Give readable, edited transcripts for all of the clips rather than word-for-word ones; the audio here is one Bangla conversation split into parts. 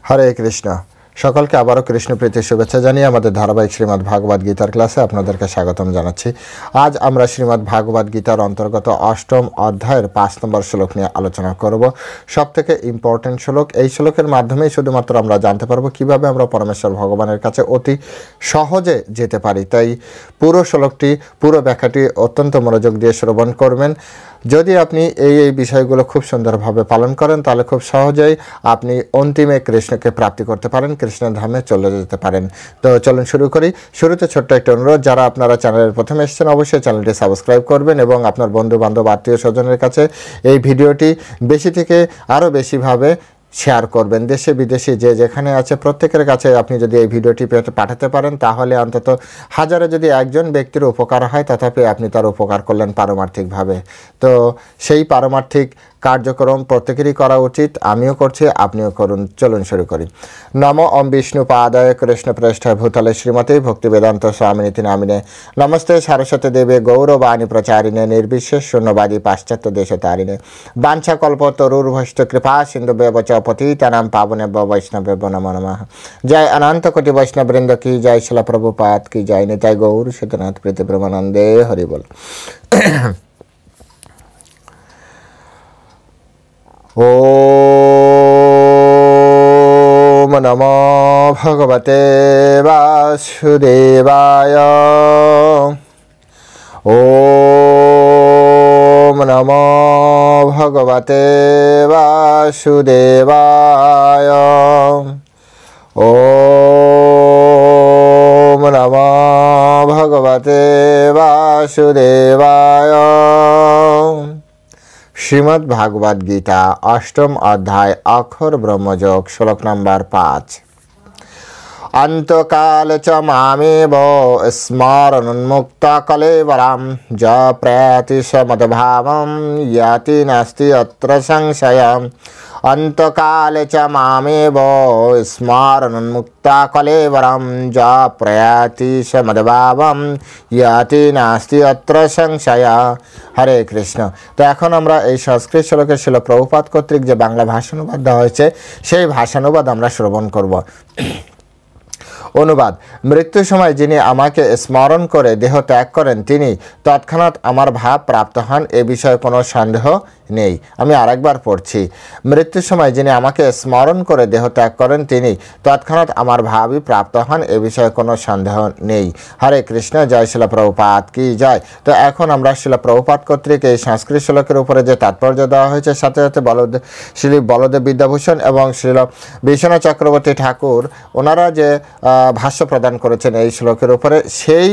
হরে কৃষ্ণ। সকলকে আবারও কৃষ্ণ প্রীতির শুভেচ্ছা জানিয়ে আমাদের ধারাবাহিক শ্রীমদ্ ভাগবত গীতার ক্লাসে আপনাদেরকে স্বাগতম জানাচ্ছি। আজ আমরা শ্রীমদ্ ভাগবত গীতার অন্তর্গত অষ্টম অধ্যায়ের 5 নম্বর শ্লোক নিয়ে আলোচনা করব। সবথেকে ইম্পর্টেন্ট শ্লোক। এই শ্লোকের মাধ্যমেই শুধুমাত্র আমরা জানতে পারবো কিভাবে আমরা পরমেশ্বর ভগবানের কাছে অতি সহজে যেতে পারি। তাই পুরো শ্লোকটি, পুরো ব্যাখ্যাটি অত্যন্ত মনোযোগ দিয়ে শ্রবণ করবেন। যদি আপনি এই বিষয়গুলো খুব সুন্দরভাবে পালন করেন তাহলে খুব সহজেই আপনি অন্তিমে কৃষ্ণকে প্রাপ্তি করতে পারেন, কৃষ্ণের ধামে চলে যেতে পারেন। তো চলুন শুরু করি। শুরুতে ছোট্ট একটা অনুরোধ, যারা আপনারা চ্যানেলের প্রথমে এসেছেন অবশ্যই চ্যানেলটি সাবস্ক্রাইব করবেন এবং আপনার বন্ধু বান্ধব আত্মীয় স্বজনের কাছে এই ভিডিওটি বেশি থেকে আরও বেশিভাবে শেয়ার করবেন। দেশে বিদেশে যে যেখানে আছে প্রত্যেকের কাছে আপনি যদি এই ভিডিওটি পাঠাতে পারেন তাহলে অন্তত হাজারে যদি একজন ব্যক্তির উপকার হয় তথাপি আপনি তার উপকার করলেন পারমার্থিকভাবে। তো সেই পারমার্থিক কার্যক্রম প্রত্যেকেরই করা উচিত, আমিও করছি, আপনিও করুন। চলুন শুরু করি। নমো ওম বিষ্ণু পাদায় কৃষ্ণ প্রেষ্ঠায় ভূতলে শ্রীমতী ভক্তি বেদান্ত স্বামিনীতি নামিনে নমস্তে সারস্বতী দেবে গৌরবাণী প্রচারিণে নির্বিশেষ শূন্যবাদী পাশ্চাত্য দেশতারিণে বাঞ্ছা কল্পতরুর্ভষ্ট কৃপা সিন্ধু ব্যবচ পতিতানাং পাবনেভ্যো বৈষ্ণবেভ্যো নমো নমঃ। জয় অনন্ত কোটি বৈষ্ণববৃন্দ কি জয়, শিলা প্রভুপাদ কি জয়, নিতাই গৌর সীতানাথ প্রীতি প্রেমানন্দে হরি বল। ওম নমো ভগবতে বাসুদেবায়। ওম নমো ভগবতে বাসুদেবায়। ওম নমো ভগবতে বাসুদেবায়। শ্রীমদ্ ভাগবত গীতা অষ্টম অধ্যায় অক্ষর ব্রহ্মযোগ শ্লোক নম্বর 5। অন্তকাল চ মামেব স্মরণোন্মুক্ত কলেবরম য প্রয়াতি সমদ্ভাবম ইয়াতি নাস্তি অত্র সংশয়ঃ। অন্তকাল চ মামেব স্মরণোন্মুক্ত কলেবরম য প্রয়াতি সমদ্ভাবম ইয়াতি নাস্তি অত্র সংশয়ঃ। হরে কৃষ্ণ। তো এখন আমরা এই সংস্কৃত শ্লোকের শিল প্রভুপাদ কর্তৃক যে বাংলা ভাষানুবাদ দেওয়া হয়েছে সেই ভাষানুবাদ আমরা শ্রবণ করব। অনুবাদ: মৃত্যুর সময় যিনি আমাকে স্মরণ করে দেহ ত্যাগ করেন তিনি তৎক্ষণাৎ আমার ভাব প্রাপ্ত হন, এ বিষয়ে কোনো সন্দেহ নেই। আমি আরেকবার পড়ছি। মৃত্যুর সময় যিনি আমাকে স্মরণ করে দেহ ত্যাগ করেন তিনি তৎক্ষণাৎ আমার ভাবই প্রাপ্ত হন, এ বিষয়ে কোনো সন্দেহ নেই। হরে কৃষ্ণ। জয় শিলা প্রভুপাদ কি জয়। তো এখন আমরা শিলা প্রভুপাদ কর্তৃক এই সংস্কৃত শ্লোকের উপরে যে তাৎপর্য দেওয়া হয়েছে সাথে সাথে শ্রী বলদেব বিদ্যাভূষণ এবং শ্রীল বিশ্বনাথ চক্রবর্তী ঠাকুর ওনারা যে ভাষ্য প্রদান করেছেন এই শ্লোকের উপরে সেই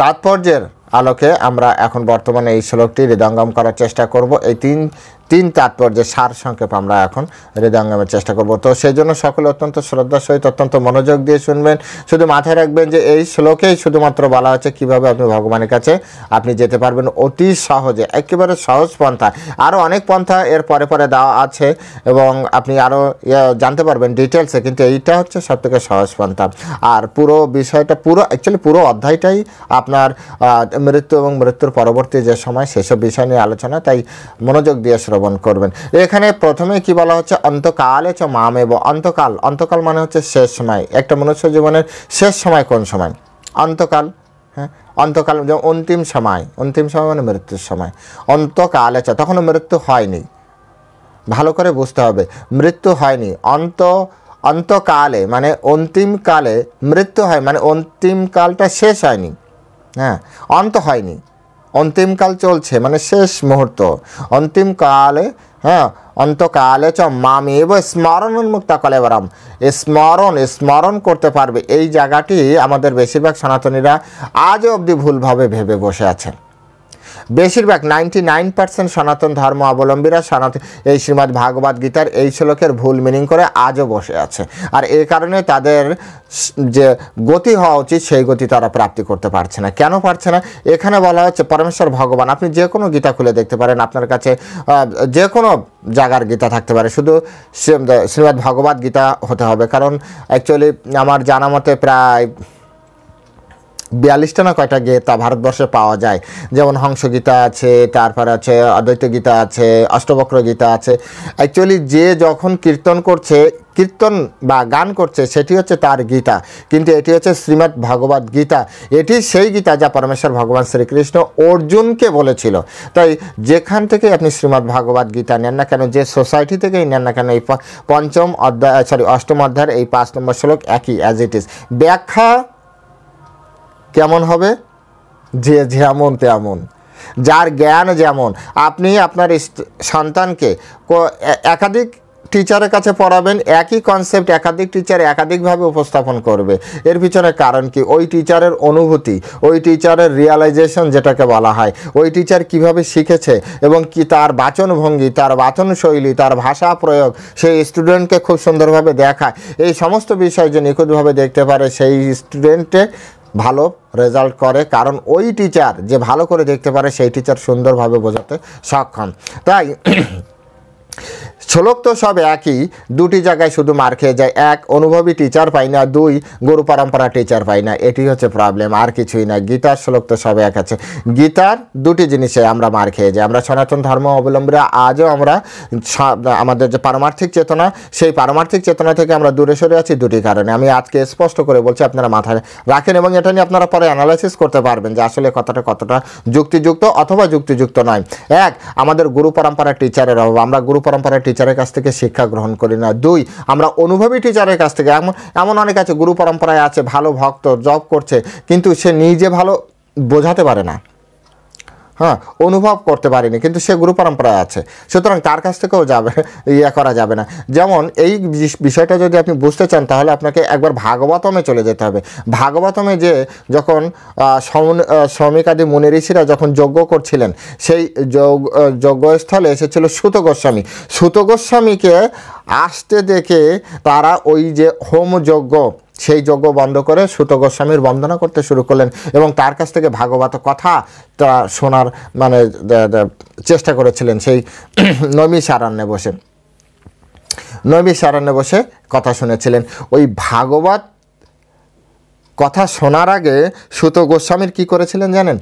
তাৎপর্যের আলোকে আমরা এখন বর্তমানে এই শ্লোকটি হৃদয়ঙ্গম করার চেষ্টা করব। এই তিন তাৎপর্যের সার সংক্ষেপ আমরা এখন হৃদয়ঙ্গমের চেষ্টা করব। তো সেই জন্য সকলে অত্যন্ত শ্রদ্ধার সহিত অত্যন্ত মনোযোগ দিয়ে শুনবেন। শুধু মাথায় রাখবেন যে এই শ্লোকেই শুধুমাত্র বলা হচ্ছে কীভাবে আপনি ভগবানের কাছে আপনি যেতে পারবেন অতি সহজে, একেবারে সহজ পন্থা। আরও অনেক পন্থা এর পরে পরে দেওয়া আছে এবং আপনি আরও জানতে পারবেন ডিটেলসে, কিন্তু এইটা হচ্ছে সবথেকে সহজ পন্থা। আর পুরো বিষয়টা পুরো অধ্যায়টাই আপনার মৃত্যু এবং মৃত্যুর পরবর্তী যে সময় সেসব বিষয় নিয়ে আলোচনা, তাই মনোযোগ দিয়ে শ্রবণ করবেন। এখানে প্রথমে কি বলা হচ্ছে? অন্তকালে চ মামেব। অন্তকাল মানে হচ্ছে শেষ সময়। একটা মনুষ্য জীবনের শেষ সময় কোন সময়? অন্তকাল। হ্যাঁ, অন্তকাল যেমন অন্তিম সময় মানে মৃত্যুর সময়। অন্তকালে চ, তখনও মৃত্যু হয়নি, ভালো করে বুঝতে হবে, মৃত্যু হয়নি। অন্তকালে মানে অন্তিমকালে মৃত্যু হয়, মানে অন্তিমকালটা শেষ হয়নি। হ্যাঁ, অন্ত হয়নি, অন্তিমকাল চলছে মানে শেষ মুহূর্ত। অন্তিমকালে, হ্যাঁ, অন্তকালে চ মামেব স্মরণোন্মুক্ত কলেবরম। স্মরণ করতে পারবে, এই জায়গাটি আমাদের বেশিরভাগ সনাতনীরা আজও অবধি ভুলভাবে ভেবে বসে আছেন। বেশিরভাগ 99% সনাতন ধর্ম অবলম্বীরা এই শ্রীমদ্ ভাগবত গীতার এই শ্লোকের ভুল মিনিং করে আজও বসে আছে। আর এই কারণে তাদের যে গতি হওয়া উচিত সেই গতি তারা প্রাপ্তি করতে পারছে না। কেন পারছে না? এখানে বলা হচ্ছে পরমেশ্বর ভগবান, আপনি যে কোনো গীতা খুলে দেখতে পারেন, আপনার কাছে যে কোনো জায়গার গীতা থাকতে পারে, শুধু শ্রীমদ্ ভাগবত গীতা হতে হবে। কারণ অ্যাকচুয়ালি আমার জানা মতে প্রায় 42টা না কয়টা গীতা ভারতবর্ষে পাওয়া যায়, যেমন হংস গীতা আছে, তারপরে আছে অদ্বৈত গীতা আছে, অষ্টবক্র গীতা আছে। অ্যাকচুয়ালি যে যখন কীর্তন করছে, কীর্তন বা গান করছে, সেটি হচ্ছে তার গীতা, কিন্তু এটি হচ্ছে শ্রীমদ্ ভগবদ্ গীতা। এটি সেই গীতা যা পরমেশ্বর ভগবান শ্রীকৃষ্ণ অর্জুনকে বলেছিল। তাই যেখান থেকে আপনি শ্রীমদ্ ভগবদ্ গীতা নেন না কেন, যে সোসাইটি থেকেই নেন না কেন, এই পঞ্চম অধ্যায় অষ্টম অধ্যায়ের এই 5 নম্বর শ্লোক একই অ্যাজ ইট ইজ। ব্যাখ্যা কেমন হবে? যে যেমন তেমন, যার জ্ঞান যেমন। আপনি আপনার সন্তানকে একাধিক টিচারের কাছে পড়াবেন, একই কনসেপ্ট একাধিক টিচার একাধিকভাবে উপস্থাপন করবে। এর পিছনে কারণ কি? ওই টিচারের অনুভূতি, ওই টিচারের রিয়ালাইজেশন যেটাকে বলা হয়, ওই টিচার কিভাবে শিখেছে এবং কি তার বাচনভঙ্গি, তার বাচন শৈলী, তার ভাষা প্রয়োগ সেই স্টুডেন্টকে খুব সুন্দরভাবে দেখায়। এই সমস্ত বিষয় যে নিখুঁতভাবে দেখতে পারে, সেই স্টুডেন্টে ভালো রেজাল্ট করে। কারণ ওই টিচার যে ভালো করে দেখতে পারে, সেই টিচার সুন্দরভাবে বোঝাতে সক্ষম। তাই শ্লোক তো সব একই, দুটি জায়গায় শুধু মার খেয়ে যায়। এক, অনুভবী টিচার পাই না, দুই, গুরু পরম্পরা টিচার পাই না। এটি হচ্ছে প্রবলেম, আর কিছুই না। গীতার শ্লোক তো সব এক আছে, গীতার দুটি জিনিসে আমরা মার খেয়ে যাই। আমরা সনাতন ধর্ম অবলম্বীরা আজও আমরা আমাদের যে পারমার্থিক চেতনা, সেই পারমার্থিক চেতনা থেকে আমরা দূরে সরে আছি দুটি কারণে। আমি আজকে স্পষ্ট করে বলছি, আপনারা মাথায় রাখেন এবং এটা নিয়ে আপনারা পরে অ্যানালাইসিস করতে পারবেন যে আসলে কথাটা কতটা যুক্তিযুক্ত অথবা যুক্তিযুক্ত নয়। এক, আমাদের গুরু পরম্পরা টিচারের অভাব, আমরা গুরু পরম্পরা টিচারের কাছ থেকে শিক্ষা গ্রহণ করি না। দুই, আমরা অনুভবী টিচারের কাছ থেকে, এমন অনেক আছে গুরু পরম্পরায় আছে, ভালো ভক্ত, জব করছে, কিন্তু সে নিজে ভালো বোঝাতে পারে না, হ্যাঁ, অনুভব করতে পারিনি, কিন্তু সে গুরু পরম্পরায় আছে, সুতরাং তার কাছ থেকেও করা যাবে না। যেমন এই বিষয়টা যদি আপনি বুঝতে চান, তাহলে আপনাকে একবার ভাগবতমে চলে যেতে হবে। ভাগবতমে যে যখন শৌমিকাদি মুনি ঋষিরা যখন যজ্ঞ করছিলেন, সেই যজ্ঞস্থলে এসেছিল সুত গোস্বামী। সুত গোস্বামীকে আসতে দেখে তারা ওই যে হোম যজ্ঞ, সেই যজ্ঞ বন্ধ করে সুত গোস্বামীর বন্দনা করতে শুরু করলেন এবং তার কাছ থেকে ভাগবত কথা তারা শোনার চেষ্টা করেছিলেন। সেই নৈমিষারণ্যে বসে কথা শুনেছিলেন। ওই ভাগবত কথা শোনার আগে সুত গোস্বামীর কি করেছিলেন জানেন?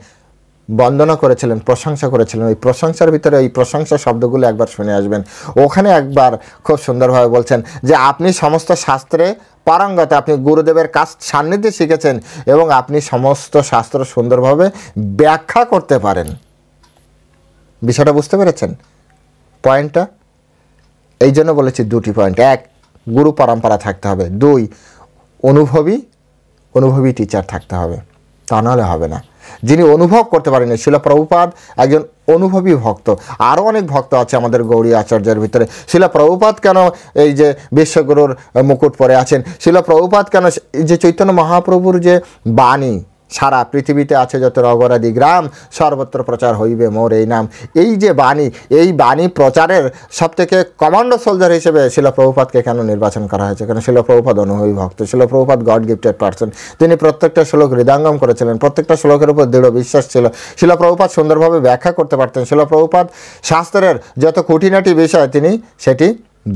বন্দনা করেছিলেন, প্রশংসা করেছিলেন। ওই প্রশংসার ভিতরে এই প্রশংসা শব্দগুলো একবার শুনে আসবেন। ওখানে একবার খুব সুন্দরভাবে বলছেন যে আপনি সমস্ত শাস্ত্রে পারঙ্গত, আপনি গুরুদেবের কাছ সান্নিধ্যে শিখেছেন এবং আপনি সমস্ত শাস্ত্র সুন্দরভাবে ব্যাখ্যা করতে পারেন। বিষয়টা বুঝতে পেরেছেন পয়েন্টটা? এই জন্য বলেছি দুটি পয়েন্ট। এক, গুরু পরম্পরা থাকতে হবে। দুই, অনুভবী টিচার থাকতে হবে, তা নাহলে হবে না। যিনি অনুভব করতে পারেন, শিল প্রভুপাদ একজন অনুভবী ভক্ত। আরও অনেক ভক্ত আছে আমাদের গৌড়ী আচার্যের ভিতরে। শিল প্রভুপাদ কেন এই যে বিশ্বগুরুর মুকুট পরে আছেন? শিল প্রভুপাদ কেন যে চৈতন্য মহাপ্রভুর যে বাণী সারা পৃথিবীতে আছে, যত রগরাদি গ্রাম সর্বত্র প্রচার হইবে মোর এই নাম, এই যে বাণী, এই বাণী প্রচারের সবথেকে কমান্ডো সোলজার হিসেবে শিল প্রভুপাদকে কেন নির্বাচন করা হয়েছে? কারণ শিল প্রভুপাদ অনুভবী ভক্ত, শিল প্রভুপাদ গড গিফটেড পার্সন। তিনি প্রত্যেকটা শ্লোক হৃদয়ঙ্গম করেছিলেন, প্রত্যেকটা শ্লোকের উপর দৃঢ় বিশ্বাস ছিল। শিল প্রভুপাদ সুন্দরভাবে ব্যাখ্যা করতে পারতেন। শিল প্রভুপাদ শাস্ত্রের যত খুঁটিনাটি বিষয় তিনি সেটি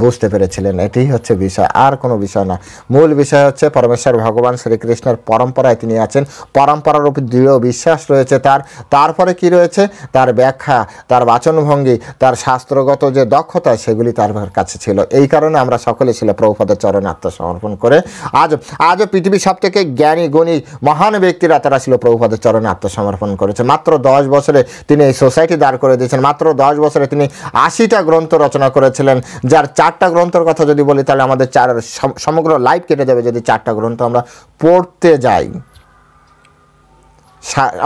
বুঝতে পেরেছিলেন। এটাই হচ্ছে বিষয়, আর কোনো বিষয় না। মূল বিষয় হচ্ছে পরমেশ্বর ভগবান শ্রীকৃষ্ণের পরম্পরায় তিনি আছেন, পরম্পরার উপর দৃঢ় বিশ্বাস রয়েছে তার। তারপরে কি রয়েছে? তার ব্যাখ্যা, তার বাচনভঙ্গি, তার শাস্ত্রগত যে দক্ষতা, সেগুলি তার কাছে ছিল। এই কারণে আমরা সকলে ছিল প্রভুপাদের চরণে আত্মসমর্পণ করে আজও পৃথিবীর সব থেকে জ্ঞানী গুণী মহান ব্যক্তিরা তারা ছিল প্রভুপাদের চরণে আত্মসমর্পণ করেছে। মাত্র 10 বছরে তিনি এই সোসাইটি দাঁড় করে দিয়েছেন। মাত্র 10 বছরে তিনি 80টা গ্রন্থ রচনা করেছিলেন, যার 4টা গ্রন্থের কথা যদি বলি তাহলে আমাদের সমগ্র লাইফ কেটে যাবে। যদি 4টা গ্রন্থ আমরা পড়তে যাই,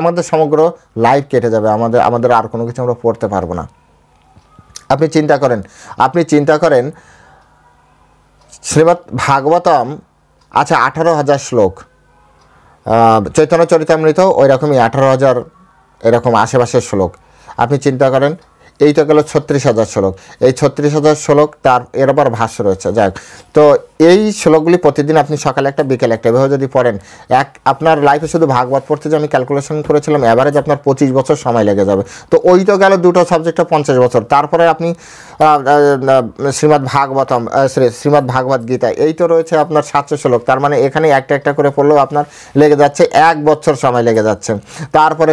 আমাদের সমগ্র লাইফ কেটে যাবে, আমাদের আর কোনো কিছু আমরা পড়তে পারবো না। আপনি চিন্তা করেন শ্রীমদ্ ভাগবতম আছে 18,000 শ্লোক, চৈতন্য চরিতামৃত ওই রকমই 18,000 এরকম আশেপাশের শ্লোক। আপনি চিন্তা করেন, এইটা গেল 36,000 শ্লোক। এই 36,000 শ্লোক তার এর আবার ভাষ্য রয়েছে। যাক, তো এই শ্লোকগুলি প্রতিদিন আপনি সকালে একটা বিকেলে একটা এভাবে যদি পড়েন, আপনার লাইফে শুধু ভাগবত পড়তে যে আমি ক্যালকুলেশন করেছিলাম, অ্যাভারেজ আপনার 25 বছর সময় লেগে যাবে। তো ওই তো গেল দুটো সাবজেক্টে 50 বছর। তারপরে আপনি শ্রীমদ্ ভাগবতম শ্রীমদ্ ভাগবত গীতা, এই তো রয়েছে আপনার 700 শ্লোক। তার মানে এখানে একটা একটা করে পড়লেও আপনার লেগে যাচ্ছে 1 বছর সময় লেগে যাচ্ছে। তারপরে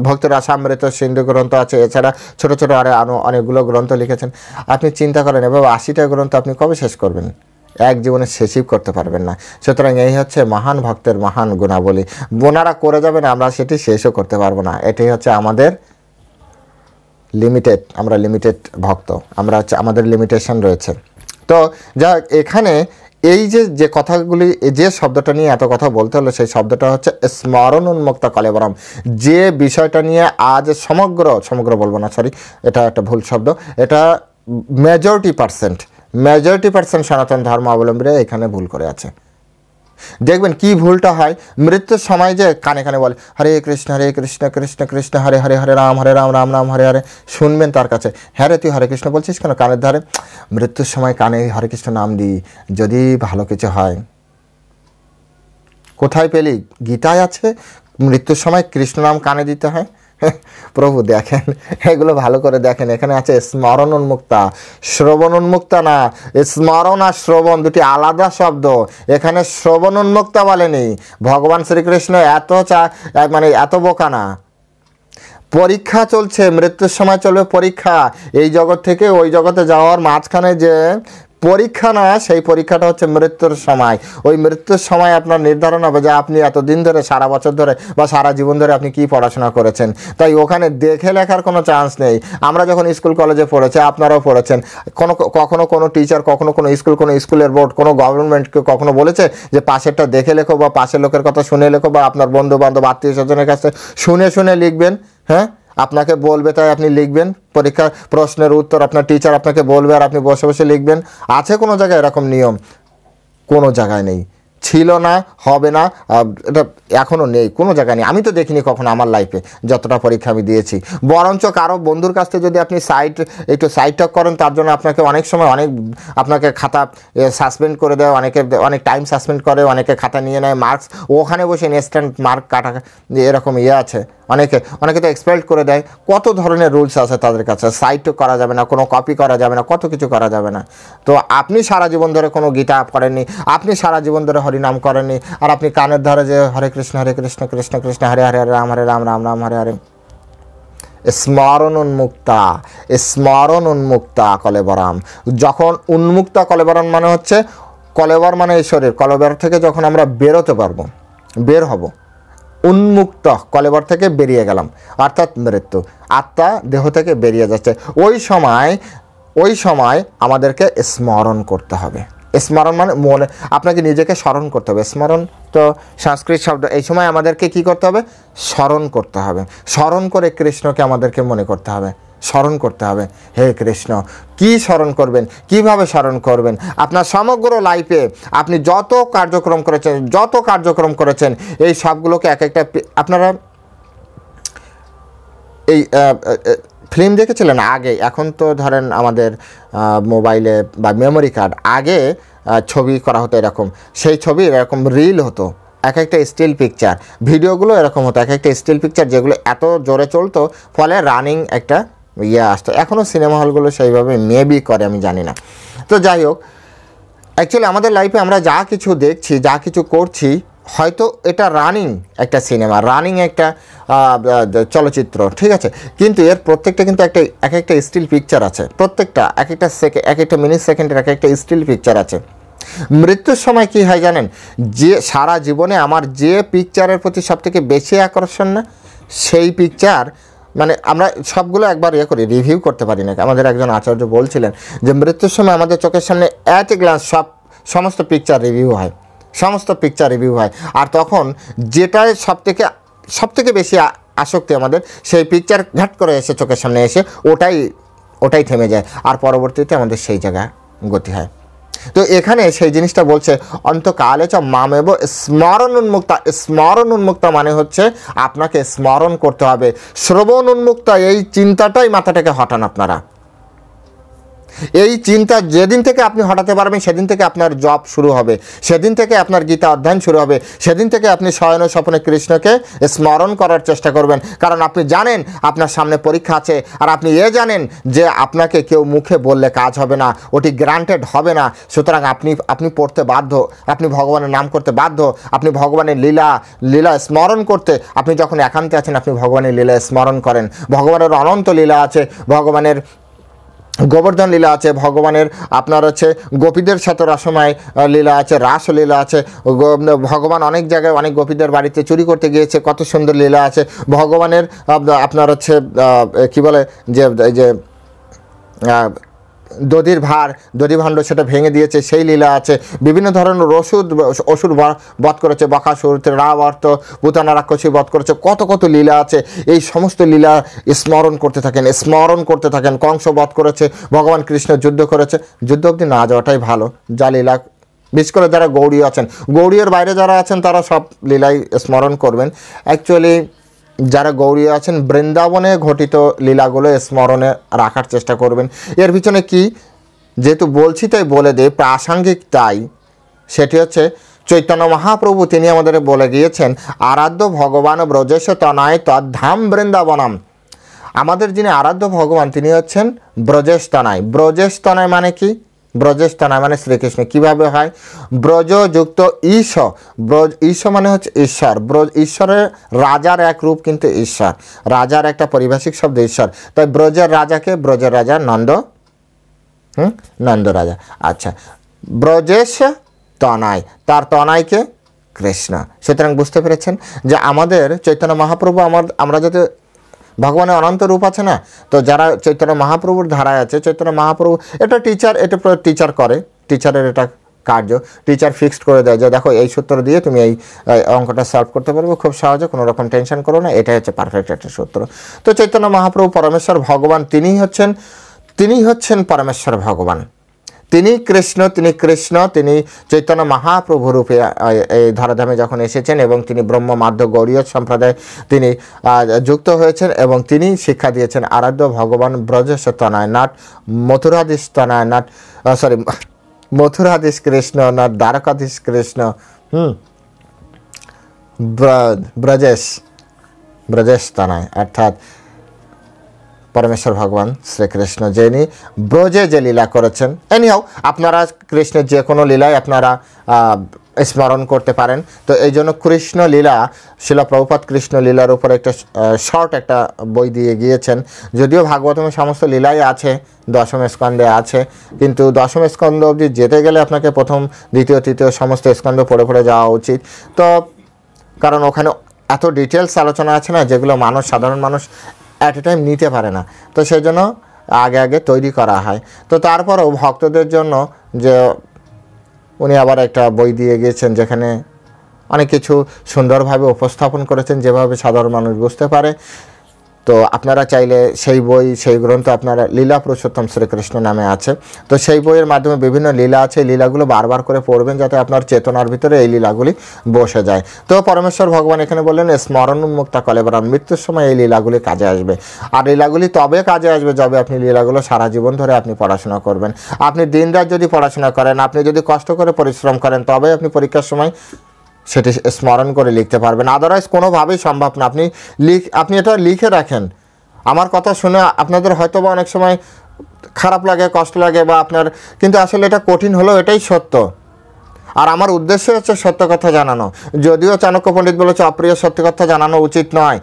ভক্তি রসামৃত সিন্ধু গ্রন্থ আছে, এছাড়া ছোট ছোট আরও অনেকগুলো গ্রন্থ লিখেছেন। আপনি চিন্তা করেন এভাবে 80টা গ্রন্থ আপনি কবে শেষ করবেন? এক জীবনে শেষই করতে পারবেন না। সুতরাং এই হচ্ছে মহান ভক্তের মহান গুণাবলী। বোনারা করে যাবেন, আমরা সেটি শেষও করতে পারবো না। এটাই হচ্ছে আমাদের লিমিটেড, আমরা লিমিটেড ভক্ত, আমরা হচ্ছে আমাদের লিমিটেশন রয়েছে। তো যা এখানে এই যে কথাগুলি, যে শব্দটা নিয়ে এত কথা বলতে হলো, সেই শব্দটা হচ্ছে স্মরণ উন্মুক্ত কলেবরম। যে বিষয়টা নিয়ে আজ সমগ্র বলবো না, সরি, এটা একটা ভুল শব্দ, এটা মেজরিটি পার্সেন্ট সনাতন ধর্ম অবলম্বীরা এখানে ভুল করে আছে। দেখবেন কি ভুলটা হয়, মৃত্যুর সময় যে কানে কানে বলে হরে কৃষ্ণ কৃষ্ণ কৃষ্ণ হরে হরে, হরে রাম রাম রাম হরে হরে। শুনবেন তার কাছে, হ্যাঁ রে তুই হরে কৃষ্ণ বলছিস কেন কানের ধারে? মৃত্যুর সময় কানে হরে কৃষ্ণ নাম দিই, যদি ভালো কিছু হয়। কোথায় পেলি? গীতায় আছে মৃত্যুর সময় কৃষ্ণ নাম কানে দিতে হয়। প্রভু দেখেন, এগুলো ভালো করে দেখেন। এখানে আছে স্মরণ উন্মুক্তা, শ্রবণ উন্মুক্তা না। স্মরণ আর শ্রবণ দুটি আলাদা শব্দ। এখানে শ্রবণ উন্মুক্তা বলেনি। ভগবান শ্রীকৃষ্ণ এত বোকা না। পরীক্ষা চলছে, মৃত্যুর সময় চলবে পরীক্ষা। এই জগৎ থেকে ওই জগতে যাওয়ার মাঝখানে যে পরীক্ষা না, সেই পরীক্ষাটা হচ্ছে মৃত্যুর সময়। ওই মৃত্যুর সময় আপনার নির্ধারণ হবে যে আপনি এতদিন ধরে, সারা বছর ধরে বা সারা জীবন ধরে আপনি কি পড়াশোনা করেছেন। তাই ওখানে দেখে লেখার কোনো চান্স নেই। আমরা যখন স্কুল কলেজে পড়েছি, আপনারাও পড়েছেন, কখনো কোনো টিচার, কখনো কোনো স্কুলের বোর্ড, কোনো গভর্নমেন্টকে কখনো বলেছে যে পাশেরটা দেখে লেখো বা পাশের লোকের কথা শুনে লেখো বা আপনার বন্ধু বান্ধব আত্মীয় স্বজনের কাছে শুনে লিখবেন। হ্যাঁ, আপনাকে বলবে তাই আপনি লিখবেন। পরীক্ষার প্রশ্নের উত্তর আপনার টিচার আপনাকে বলবে আর আপনি বসে বসে লিখবেন। আছে কোনো জায়গায় এরকম নিয়ম? কোনো জায়গায় নেই, ছিল না, হবে না, এটা এখনও নেই, কোনো জায়গায় নেই। আমি তো দেখিনি কখনো আমার লাইফে, যতটা পরীক্ষা আমি দিয়েছি। বরঞ্চ কারো বন্ধুর কাছ থেকে যদি আপনি একটু সাইড টক করেন, তার জন্য আপনাকে অনেক সময় আপনাকে খাতা সাসপেন্ড করে দেয়, অনেক টাইম সাসপেন্ড করে, অনেকে খাতা নিয়ে নেয়, মার্কস ওখানে বসে ইনস্ট্যান্ট মার্ক কাটা, এরকম আছে। অনেকে তো এক্সপেল্ড করে দেয়। কত ধরনের রুলস আছে তাদের কাছে। সাইড করা যাবে না, কোনো কপি করা যাবে না, কত কিছু করা যাবে না। তো আপনি সারা জীবন ধরে কোনো গীতা পড়েননি, আপনি সারা জীবন ধরে হরিনাম করেননি, আর আপনি কানের ধরে যে হরে কৃষ্ণ কৃষ্ণ কৃষ্ণ হরে হরে রাম রাম রাম হরে হরে। স্মরণ উন্মুক্তা কলেবরাম। যখন উন্মুক্তা কলেবরাম মানে হচ্ছে, কলেবর মানে এই শরীর, কলেবর থেকে যখন আমরা বেরোতে পারবো, বের হব, উন্মুক্ত কলেবর থেকে বেরিয়ে গেলাম, অর্থাৎ মৃত্যু, আত্মা দেহ থেকে বেরিয়ে যাচ্ছে। ওই সময় আমাদেরকে স্মরণ করতে হবে। স্মরণ মানে মনে, আপনাকে নিজেকে স্মরণ করতে হবে। স্মরণ তো সংস্কৃত শব্দ। এই সময় আমাদেরকে কি করতে হবে? স্মরণ করতে হবে। স্মরণ করে কৃষ্ণকে আমাদেরকে মনে করতে হবে, স্মরণ করতে হবে। হে কৃষ্ণ, কি স্মরণ করবেন, কিভাবে স্মরণ করবেন? আপনার সমগ্র লাইফে আপনি যত কার্যক্রম করেছেন এই সবগুলোকে একটা, আপনারা এই ফিল্ম দেখেছিলেন আগে? এখন তো ধরেন আমাদের মোবাইলে বা মেমোরি কার্ড, আগে ছবি করা হতো এরকম, সেই ছবি এরকম রিল হতো, একটা স্টিল পিকচার, ভিডিওগুলো এরকম হতো, একটা স্টিল পিকচার, যেগুলো এত জোরে চলতো, ফলে রানিং একটা আসতো। এখনও সিনেমা হলগুলো সেইভাবে মেবি করে, আমি জানি না। তো যাই হোক, অ্যাকচুয়ালি আমাদের লাইফে আমরা যা কিছু দেখছি, যা কিছু করছি, হয়তো এটা রানিং একটা সিনেমা, রানিং একটা চলচ্চিত্র, ঠিক আছে, কিন্তু এর প্রত্যেকটা কিন্তু এক একটা স্টিল পিকচার আছে। প্রত্যেকটা এক একটা মিনিট সেকেন্ডের এক একটা স্টিল পিকচার আছে। মৃত্যুর সময় কি হয় জানেন? যে সারা জীবনে আমার যে পিকচারের প্রতি সবথেকে বেশি আকর্ষণ না, সেই পিকচার, মানে আমরা সবগুলো একবার রিভিউ করতে পারি না। আমাদের একজন আচার্য বলছিলেন যে মৃত্যুর সময় আমাদের চোখের সামনে অ্যাট এ গ্লান্স সমস্ত পিকচার রিভিউ হয়, আর তখন যেটাই সবথেকে বেশি আসক্তি আমাদের, সেই পিকচার ঘাট করে এসে চোখের সামনে এসে ওটাই থেমে যায়, আর পরবর্তীতে আমাদের সেই জায়গায় গতি হয়। তো এখানে সেই জিনিসটা বলছে, অন্তকালে চ মামেব স্মরণ উন্মুক্তা মানে হচ্ছে আপনাকে স্মরণ করতে হবে। শ্রবণ উন্মুক্তা, এই চিন্তাটাই মাথা থেকে হটান আপনারা। এই চিন্তা যেদিন থেকে আপনি হটাতে পারবেন সেদিন থেকে আপনার জব শুরু হবে, সেদিন থেকে আপনার গীতা অধ্যয়ন শুরু হবে, সেদিন থেকে আপনি শয়ন স্বপ্নে কৃষ্ণকে স্মরণ করার চেষ্টা করবেন। কারণ আপনি জানেন আপনার সামনে পরীক্ষা আছে, আর আপনি জানেন যে আপনাকে কেউ মুখে বললে কাজ হবে না, ওটি গ্রান্টেড হবে না। সুতরাং আপনি পড়তে বাধ্য, আপনি ভগবানের নাম করতে বাধ্য, আপনি ভগবানের লীলা স্মরণ করতে, আপনি যখন একান্তে আছেন আপনি ভগবানের লীলা স্মরণ করেন। ভগবানের অনন্ত লীলা আছে, ভগবানের গোবর্ধন লীলা আছে, ভগবানের আপনার হচ্ছে গোপীদের সাথে রসময় লীলা আছে, রাসলীলা আছে। ভগবান অনেক জায়গায় অনেক গোপীদের বাড়িতে চুরি করতে গিয়েছে, কত সুন্দর লীলা আছে। ভগবানের আপনার হচ্ছে কি বলে যে দধি ভাণ্ড সেটা ভেঙে দিয়েছে, সেই লীলা আছে। বিভিন্ন ধরনের অসুর বধ করেছে, বকাসুর, রাবর্ত, পুতানা রাক্ষসী বধ করেছে, কত লীলা আছে। এই সমস্ত লীলা স্মরণ করতে থাকেন। কংস বধ করেছে, ভগবান কৃষ্ণ যুদ্ধ করেছে। যুদ্ধ অবধি না যাওয়াটাই ভালো, যা লীলা, বিশেষ করে যারা গৌড়ীয় আছেন, গৌড়ীয়র বাইরে যারা আছেন তারা সব লীলাই স্মরণ করবেন। অ্যাকচুয়ালি যারা গৌরী আছেন বৃন্দাবনে ঘটিত লীলাগুলো স্মরণে রাখার চেষ্টা করবেন। এর পিছনে কি, যেহেতু বলছি তাই বলে দিই, প্রাসঙ্গিক তাই, সেটি হচ্ছে চৈতন্য মহাপ্রভু তিনি আমাদের বলে গিয়েছেন, আরাধ্য ভগবান ব্রজেশ তনয় তদ্ধাম বৃন্দাবনম। আমাদের যিনি আরাধ্য ভগবান তিনি হচ্ছেন ব্রজেশ তনয়। ব্রজেশ তনয় মানে কি? ব্রজেশ তনয় মানে শ্রীকৃষ্ণ। কিভাবে হয়? ব্রজ যুক্ত ঈশ, ঈশ মানে হচ্ছে ঈশ্বর। ঈশ্বরের রাজার এক রূপ কিন্তু ঈশ্বর, রাজার একটা পারিভাষিক শব্দ ঈশ্বর। তাই ব্রজের রাজাকে, ব্রজের রাজা নন্দ রাজা। আচ্ছা, ব্রজেশ তনয়, তার তনয়কে কৃষ্ণ। সুতরাং বুঝতে পেরেছেন যে আমাদের চৈতন্য মহাপ্রভু, আমরা যাতে ভগবানের অনন্ত রূপ আছে না, তো যারা চৈতন্য মহাপ্রভুর ধারায় আছে, চৈতন্য মহাপ্রভু এটা টিচার করে, টিচারের এটা কার্য। টিচার ফিক্সড করে দেয় যে দেখো এই সূত্র দিয়ে তুমি এই অঙ্কটা সলভ করতে পারবে খুব সহজে, কোনো রকম টেনশন করো না, এটাই হচ্ছে পারফেক্ট একটা সূত্র। তো চৈতন্য মহাপ্রভু পরমেশ্বর ভগবান, তিনি হচ্ছেন পরমেশ্বর ভগবান, তিনি কৃষ্ণ, তিনি চৈতন্য মহাপ্রভু রূপে এই ধরাধামে যখন এসেছেন এবং তিনি ব্রহ্ম মাধ্য গৌড়ীয় সম্প্রদায় তিনি যুক্ত হয়েছেন এবং তিনি শিক্ষা দিয়েছেন আরাধ্য ভগবান ব্রজেশ তনয়, নট মথুরাধীশ তনয়, নট মথুরাধীশ কৃষ্ণ, নট দ্বারকাধীশ কৃষ্ণ, ব্রজেশ তনয়, অর্থাৎ পরমেশ্বর ভগবান শ্রীকৃষ্ণ যিনি ব্রজে যে লীলা করেছেন। এনিহাও আপনারা কৃষ্ণের যে কোনো লীলায় আপনারা স্মরণ করতে পারেন। তো এই জন্য কৃষ্ণ লীলা, শিলা প্রভুপাদ কৃষ্ণ লীলার উপর একটা শর্ট একটা বই দিয়ে গিয়েছেন। যদিও ভাগবতমের সমস্ত লীলাই আছে, দশম স্কন্ধে আছে, কিন্তু দশম স্কন্ধ অবধি যেতে গেলে আপনাকে প্রথম, দ্বিতীয়, তৃতীয় সমস্ত স্কন্ধ পড়ে যাওয়া উচিত। তো কারণ ওখানে এত ডিটেলস আলোচনা আছে না, যেগুলো সাধারণ মানুষ অ্যাট এ টাইম নিতে পারে না। তো সেই জন্য আগে তৈরি করা হয়। তো তারপরেও ভক্তদের জন্য যে উনি আবার একটা বই দিয়ে গিয়েছেন, যেখানে অনেক কিছু সুন্দরভাবে উপস্থাপন করেছেন, যেভাবে সাধারণ মানুষ বুঝতে পারে। তো আপনারা চাইলে সেই গ্রন্থ আপনারা লীলা পুরুষোত্তম শ্রীকৃষ্ণ নামে আছে। তো সেই বইয়ের মাধ্যমে বিভিন্ন লীলা আছে, এই লীলাগুলো বারবার করে পড়বেন যাতে আপনার চেতনার ভিতরে এই লীলাগুলি বসে যায়। তো পরমেশ্বর ভগবান এখানে বললেন স্মরণ উন্মুক্তা কলেবরণ, মৃত্যুর সময় এই লীলাগুলি কাজে আসবে। আর লীলাগুলি তবে কাজে আসবে যবে আপনি লীলাগুলো সারা জীবন ধরে আপনি পড়াশোনা করবেন। আপনি দিনরাত যদি পড়াশোনা করেন, আপনি যদি কষ্ট করে পরিশ্রম করেন, তবে আপনি পরীক্ষার সময় সেটি স্মরণ করে লিখতে পারবেন। আদারওয়াইজ কোনোভাবেই সম্ভব না। আপনি এটা লিখে রাখেন। আমার কথা শুনে আপনাদের হয়তো বা অনেক সময় খারাপ লাগে, কষ্ট লাগে, বা কিন্তু আসলে এটা কঠিন হলেও এটাই সত্য। আর আমার উদ্দেশ্য হচ্ছে সত্য কথা জানানো। যদিও চাণক্য পণ্ডিত বলেছে অপ্রিয় সত্য কথা জানানো উচিত নয়,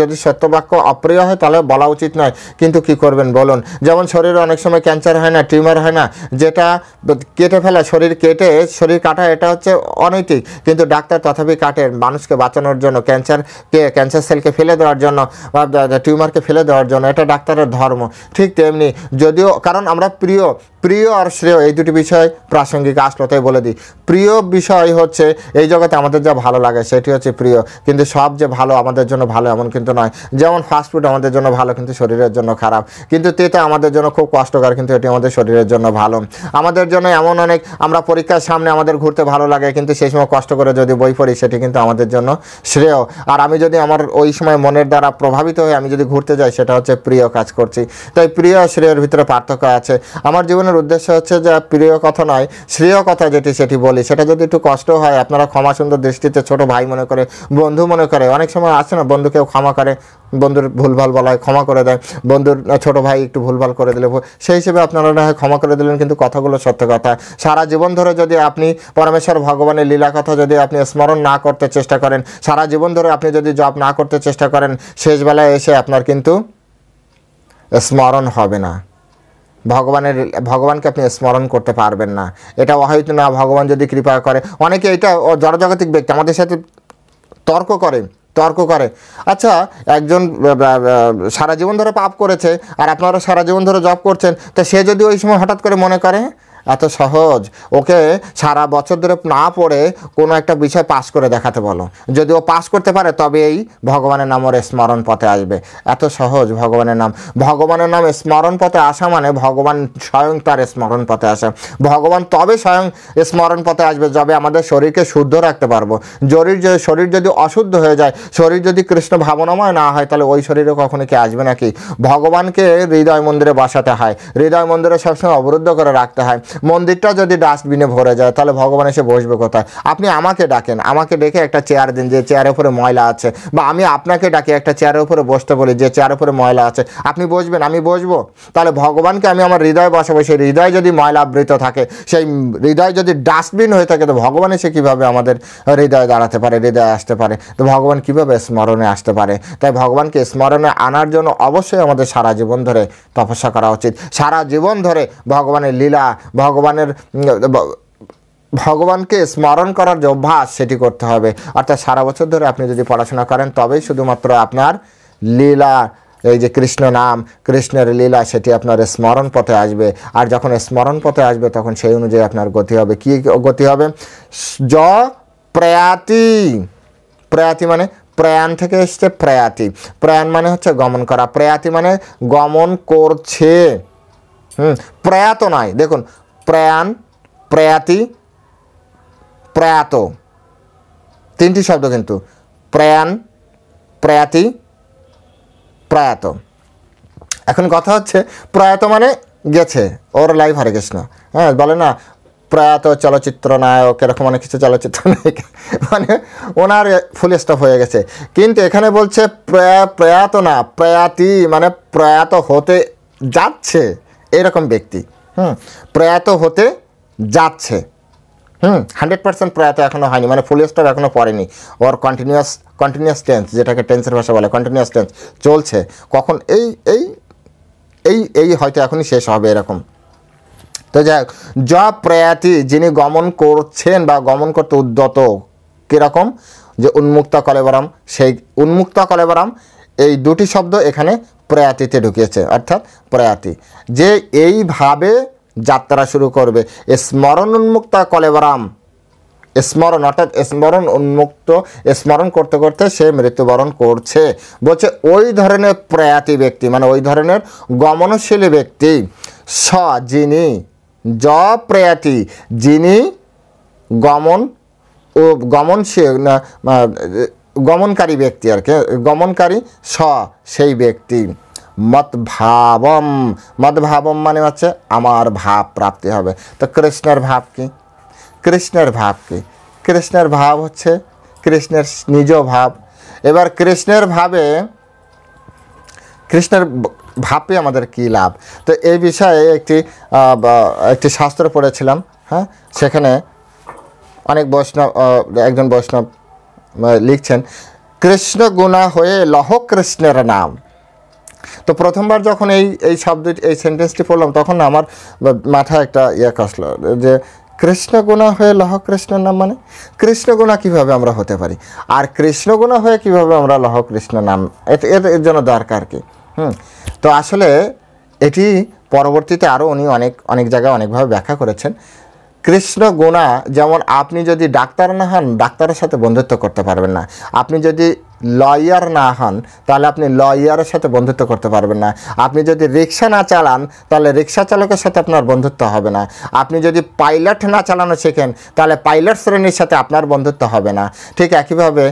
যদি সত্য বাক্য অপ্রিয় হয় তাহলে বলা উচিত নয়। কিন্তু কি করবেন বলুন? যেমন শরীরে অনেক সময় ক্যান্সার হয় না, টিউমার হয় না, যেটা কেটে ফেলা, শরীর কাটা, এটা হচ্ছে অনৈতিক, কিন্তু ডাক্তার তথাপি কাটে মানুষকে বাঁচানোর জন্য, ক্যান্সার সেলকে ফেলে দেওয়ার জন্য বা টিউমারকে ফেলে দেওয়ার জন্য। এটা ডাক্তারের ধর্ম। ঠিক তেমনি যদিও, কারণ আমরা প্রিয় আর শ্রেয় এই দুটি বিষয় প্রাসঙ্গিক আসলো, তাই বলে দিই। প্রিয় বিষয় হচ্ছে এই জগতে আমাদের যা ভালো লাগে সেটি হচ্ছে প্রিয়, কিন্তু সব যে ভালো আমাদের জন্য ভালো এমন কিন্তু নয়। যেমন ফাস্টফুড আমাদের জন্য ভালো কিন্তু শরীরের জন্য খারাপ, কিন্তু তেতা আমাদের জন্য খুব কষ্টকর কিন্তু এটি আমাদের শরীরের জন্য ভালো। আমাদের জন্য এমন অনেক, আমরা পরীক্ষার সামনে আমাদের ঘুরতে ভালো লাগে, কিন্তু সেই সময় কষ্ট করে যদি বই পড়ি সেটি কিন্তু আমাদের জন্য শ্রেয়। আর আমি যদি আমার ওই সময় মনের দ্বারা প্রভাবিত হয়ে আমি যদি ঘুরতে যাই সেটা হচ্ছে প্রিয় কাজ করছি। তাই প্রিয় শ্রেয়ের ভিতরে পার্থক্য আছে। আমার জীবনের উদ্দেশ্য হচ্ছে যে প্রিয় কথা নয়, শ্রেয় কথা যেটি সেটি বলি। সেটা যদি একটু কষ্ট হয় আপনারা ক্ষমা সুন্দর দৃষ্টিতে, ছোট ভাই মনে করে, বন্ধু মনে করে, অনেক সময় আছে না বন্ধুকেও ক্ষমা করে, বন্ধুর ভুলভাল বলায় ক্ষমা করে দেয়, বন্ধুর ছোট ভাই একটু ভুলভাল করে দিলে সেই হিসেবে আপনারা না হয় ক্ষমা করে দিলেন, কিন্তু কথাগুলো সত্য কথা। সারা জীবন ধরে যদি আপনি পরমেশ্বর ভগবানের লীলা কথা যদি আপনি স্মরণ না করতে চেষ্টা করেন, সারা জীবন ধরে আপনি যদি জপ না করতে চেষ্টা করেন, শেষ বেলায় এসে আপনার কিন্তু স্মরণ হবে না। ভগবানকে আপনি স্মরণ করতে পারবেন না, এটা হয়তো না। ভগবান যদি কৃপা করে, অনেকে এটা জড়জাগতিক ব্যক্তি আমাদের সাথে তর্ক করে। আচ্ছা, একজন সারা জীবন ধরে পাপ করেছে আর আপনারা সারা জীবন ধরে জব করছেন, তো সে যদি ওই সময় হঠাৎ করে মনে করে এত সহজ, ওকে সারা বছর ধরে না পড়ে কোনো একটা বিষয় পাস করে দেখাতে বলো, যদি ও পাস করতে পারে তবেই ভগবানের নাম ওর স্মরণ পথে আসবে। এত সহজ ভগবানের নাম স্মরণ পথে আসা মানে ভগবান স্বয়ং তার স্মরণ পথে আসা। ভগবান তবে স্বয়ং স্মরণ পথে আসবে যবে আমাদের শরীরকে শুদ্ধ রাখতে পারবো। শরীর যদি অশুদ্ধ হয়ে যায়, শরীর যদি কৃষ্ণ ভাবনাময় না হয়, তাহলে ওই শরীরে কখনো কি আসবে নাকি? ভগবানকে হৃদয় মন্দিরে বসাতে হয়, হৃদয় মন্দিরে সবসময় অবরুদ্ধ করে রাখতে হয়। মন্দিরটা যদি ডাস্টবিনে ভরে যায় তাহলে ভগবান এসে বসবে কোথায়? আপনি আমাকে ডাকেন, আমাকে ডেকে একটা চেয়ার দিন যে চেয়ারের উপরে ময়লা আছে, বা আমি আপনাকে ডাকি একটা চেয়ারের উপরে বসতে বলি যে চেয়ারের উপরে ময়লা আছে, আপনি বসবেন, আমি বসবো? তাহলে ভগবানকে আমি আমার হৃদয় বসাবো, সেই হৃদয় যদি ময়লা আবৃত থাকে, সেই হৃদয় যদি ডাস্টবিন হয়ে থাকে, তো ভগবান এসে কীভাবে আমাদের হৃদয়ে দাঁড়াতে পারে, হৃদয়ে আসতে পারে? তো ভগবান কীভাবে স্মরণে আসতে পারে? তাই ভগবানকে স্মরণে আনার জন্য অবশ্যই আমাদের সারা জীবন ধরে তপস্যা করা উচিত। সারা জীবন ধরে ভগবানের লীলা, ভগবানকে স্মরণ করার যে অভ্যাস সেটি করতে হবে। অর্থাৎ সারা বছর ধরে আপনি যদি পড়াশোনা করেন তবেই শুধুমাত্র আপনার লীলা, এই যে কৃষ্ণ নাম, কৃষ্ণের লীলা সেটি আপনার স্মরণ পথে আসবে। আর যখন স্মরণ পথে আসবে তখন সেই অনুযায়ী আপনার গতি হবে। কি গতি হবে? প্রয়াতি মানে প্রয়াণ থেকে এসছে প্রয়াতি। প্রয়াণ মানে হচ্ছে গমন করা, প্রয়াতি মানে গমন করছে। প্রয়াত নয়, দেখুন প্রয়াণ, প্রয়াতি, প্রয়াত তিনটি শব্দ কিন্তু। প্রয়াণ, প্রয়াতি, প্রয়াত। এখন কথা হচ্ছে প্রয়াত মানে গেছে, ওর লাইফ হারে গেছে না। হ্যাঁ, বলে না প্রয়াত চলচ্চিত্র নায়ক, এরকম অনেক কিছু চলচ্চিত্র নায়ক, মানে ওনার ফুল স্টপ হয়ে গেছে। কিন্তু এখানে বলছে প্রয়াত না, প্রয়াতি মানে প্রয়াত হতে যাচ্ছে এরকম ব্যক্তি। প্রয়াত হতে যাচ্ছে, 100% প্রয়াত এখনও হয়নি, মানে ফুল স্টপ এখনও পড়েনি। ওর কন্টিনিউয়াস টেন্স, যেটাকে টেন্সের ভাষা বলে, কন্টিনিউয়াস টেন্স চলছে। কখন এই এই এই এই হয়তো এখনই শেষ হবে এরকম। তো যাই হোক, প্রয়াতি যিনি গমন করছেন বা গমন করতে উদ্যত, কীরকম? যে উন্মুক্ত কলেবরম, সেই উন্মুক্ত কলেবরম এই দুটি শব্দ এখানে প্রয়াতিতে ঢুকিয়েছে। অর্থাৎ প্রয়াতি যে এইভাবে যাত্রা শুরু করবে, স্মরণ উন্মুক্ত কলেবরম, স্মরণ অর্থাৎ স্মরণ উন্মুক্ত, স্মরণ করতে করতে সে মৃত্যুবরণ করছে। বলছে ওই ধরনের প্রয়াতি ব্যক্তি মানে ওই ধরনের গমনশীল ব্যক্তি, যিনি প্রয়াতি, যিনি গমনকারী ব্যক্তি, আর কি গমনকারী, সেই ব্যক্তি। মদ্ভাবম মানে হচ্ছে আমার ভাব প্রাপ্তি হবে। তো কৃষ্ণের ভাব কি? কৃষ্ণের ভাব হচ্ছে কৃষ্ণের নিজ ভাব। এবার কৃষ্ণের ভাবে আমাদের কী লাভ? তো এই বিষয়ে একটি শাস্ত্র পড়েছিলাম। হ্যাঁ, সেখানে একজন বৈষ্ণব লিখছেন, কৃষ্ণ গুণা হয়ে লহ কৃষ্ণের নাম। তো প্রথমবার যখন এই শব্দটি, এই সেন্টেন্সটি পড়লাম, তখন আমার মাথায় একটা আসলো যে কৃষ্ণগুণা হয়ে লহ কৃষ্ণের নাম, মানে কৃষ্ণগুণা কীভাবে আমরা হতে পারি, আর কৃষ্ণগুণা হয়ে কীভাবে আমরা লহ কৃষ্ণ নাম, এর জন্য দরকার কি? তো আসলে এটি পরবর্তীতে আরও উনি অনেক জায়গায় অনেকভাবে ব্যাখ্যা করেছেন। কৃষ্ণ গুণা যেমন আপনি যদি ডাক্তার না হন ডাক্তারের সাথে বন্ধুত্ব করতে পারবেন না, আপনি যদি লয়ার না হন তাহলে আপনি লয়ারের সাথে বন্ধুত্ব করতে পারবেন না, আপনি যদি রিক্সা না চালান তাহলে রিক্সা চালকের সাথে আপনার বন্ধুত্ব হবে না, আপনি যদি পাইলট না চালানো শেখেন তাহলে পাইলট শ্রেণীর সাথে আপনার বন্ধুত্ব হবে না। ঠিক একইভাবে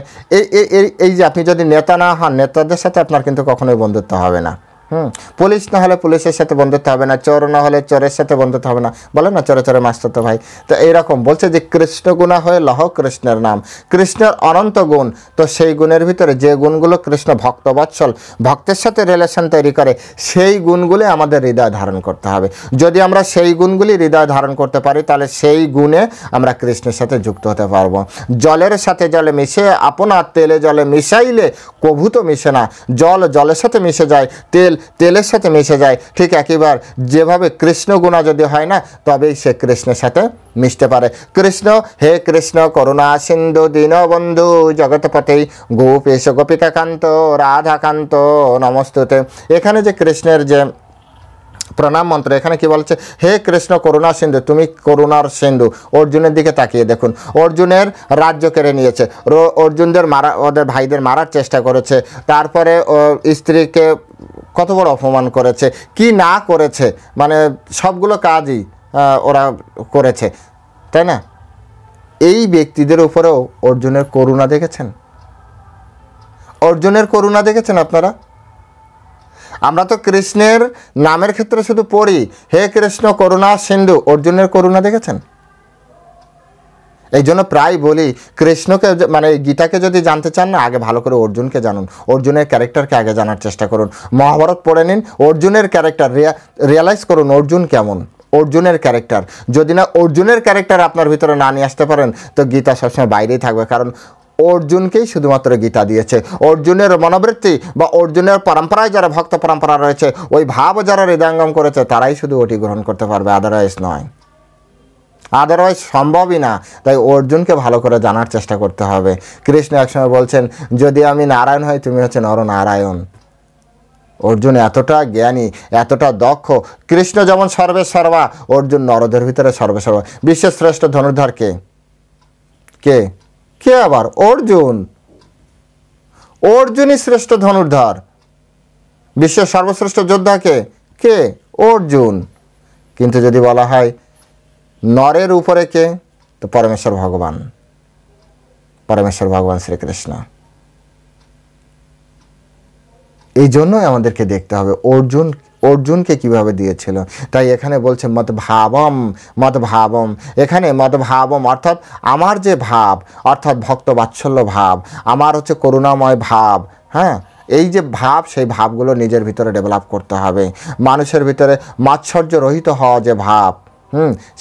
এই যে আপনি যদি নেতা না হন নেতাদের সাথে আপনার কিন্তু কখনোই বন্ধুত্ব হবে না। পুলিশ না হলে পুলিশের সাথে বন্ধুত্ব হবে না, চোর না হলে চোরের সাথে বন্ধুত্ব হবে না, বলে না চোরে চোরে মাস্টার তো ভাই। তো এইরকম বলছে যে কৃষ্ণ গুণা হয়ে লহ কৃষ্ণের নাম, কৃষ্ণের অনন্ত গুণ, তো সেই গুণের ভিতরে যে গুণগুলো কৃষ্ণ ভক্তবৎসল ভক্তের সাথে রিলেশন তৈরি করে সেই গুণগুলি আমাদের হৃদয় ধারণ করতে হবে। যদি আমরা সেই গুণগুলি হৃদয় ধারণ করতে পারি তাহলে সেই গুণে আমরা কৃষ্ণের সাথে যুক্ত হতে পারবো। জলের সাথে জলে মিশে আপনার তেলে জলে মিশাইলে কভু তো মিশে না, জল জলের সাথে মিশে যায়, তেল তেলের সাথে মিশে যায়, ঠিক একইবার যেভাবে কৃষ্ণ গুণা যদি হয় না তবেই সে কৃষ্ণের সাথে মিশতে পারে। কৃষ্ণ হে কৃষ্ণ করুণা সিন্ধু দীনবন্ধু জগৎপতে গোপেশ গোপিকাকান্ত রাধাকান্ত নমস্তুতে। এখানে যে কৃষ্ণের যে প্রণাম মন্ত্র এখানে কি বলছে, হে কৃষ্ণ করুণা সিন্ধু, তুমি করুণার সিন্ধু। অর্জুনের দিকে তাকিয়ে দেখুন, অর্জুনের রাজ্য কেড়ে নিয়েছে, অর্জুনদের ওদের ভাইদের মারার চেষ্টা করেছে, তারপরে স্ত্রীকে কত বড় অপমান করেছে, কি না করেছে, মানে সবগুলো কাজই ওরা করেছে, তাই না? এই ব্যক্তিদের উপরেও অর্জুনের করুণা দেখেছেন? অর্জুনের করুণা দেখেছেন আপনারা? আমরা তো কৃষ্ণের নামের ক্ষেত্রে শুধু পড়ি হে কৃষ্ণ করুণা সিন্ধু, অর্জুনের করুণা দেখেছেন? এই জন্য প্রায় বলি কৃষ্ণকে মানে গীতাকে যদি জানতে চান না আগে ভালো করে অর্জুনকে জানুন, অর্জুনের ক্যারেক্টারকে আগে জানার চেষ্টা করুন, মহাভারত পড়ে নিন, অর্জুনের ক্যারেক্টার রিয়ালাইজ করুন অর্জুন কেমন, অর্জুনের ক্যারেক্টার। যদি না অর্জুনের ক্যারেক্টার আপনার ভিতরে না নিয়ে আসতে পারেন তো গীতা সবসময় বাইরেই থাকবে, কারণ অর্জুনকেই শুধুমাত্র গীতা দিয়েছে। অর্জুনের মনোবৃত্তি বা অর্জুনের পরম্পরায় যারা ভক্ত পরম্পরা রয়েছে ওই ভাব যারা হৃদয়ঙ্গম করেছে তারাই শুধু ওটি গ্রহণ করতে পারবে, আদারওয়াইজ নয়, আদারওয়াইজ সম্ভবই না। তাই অর্জুনকে ভালো করে জানার চেষ্টা করতে হবে। কৃষ্ণ একসময় বলছেন যদি আমি নারায়ণ হই তুমি হচ্ছে নরনারায়ণ। অর্জুন এতটা জ্ঞানী, এতটা দক্ষ, কৃষ্ণ যেমন সর্বেসর্বা অর্জুন নরদের ভিতরে সর্বেসর্বা। বিশ্বের শ্রেষ্ঠ ধনুর্ধর কে? কে কে আবার? অর্জুন। অর্জুনই শ্রেষ্ঠ ধনুর্ধর। বিশ্বের সর্বশ্রেষ্ঠ যোদ্ধা কে? কে? অর্জুন। কিন্তু যদি বলা হয় নরের উপরে কে, তো পরমেশ্বর ভগবান, পরমেশ্বর ভগবান শ্রীকৃষ্ণ। এই জন্যই আমাদেরকে দেখতে হবে অর্জুনকে কিভাবে দিয়েছিল। তাই এখানে বলছে মদ্ভাবম মদ্ভাবম, এখানে মদ্ভাবম অর্থাৎ আমার যে ভাব, অর্থাৎ ভক্ত বাৎসল্য ভাব, আমার হচ্ছে করুণাময় ভাব, হ্যাঁ এই যে ভাব সেই ভাবগুলো নিজের ভিতরে ডেভেলপ করতে হবে। মানুষের ভিতরে মাৎসর্য রহিত হওয়া যে ভাব,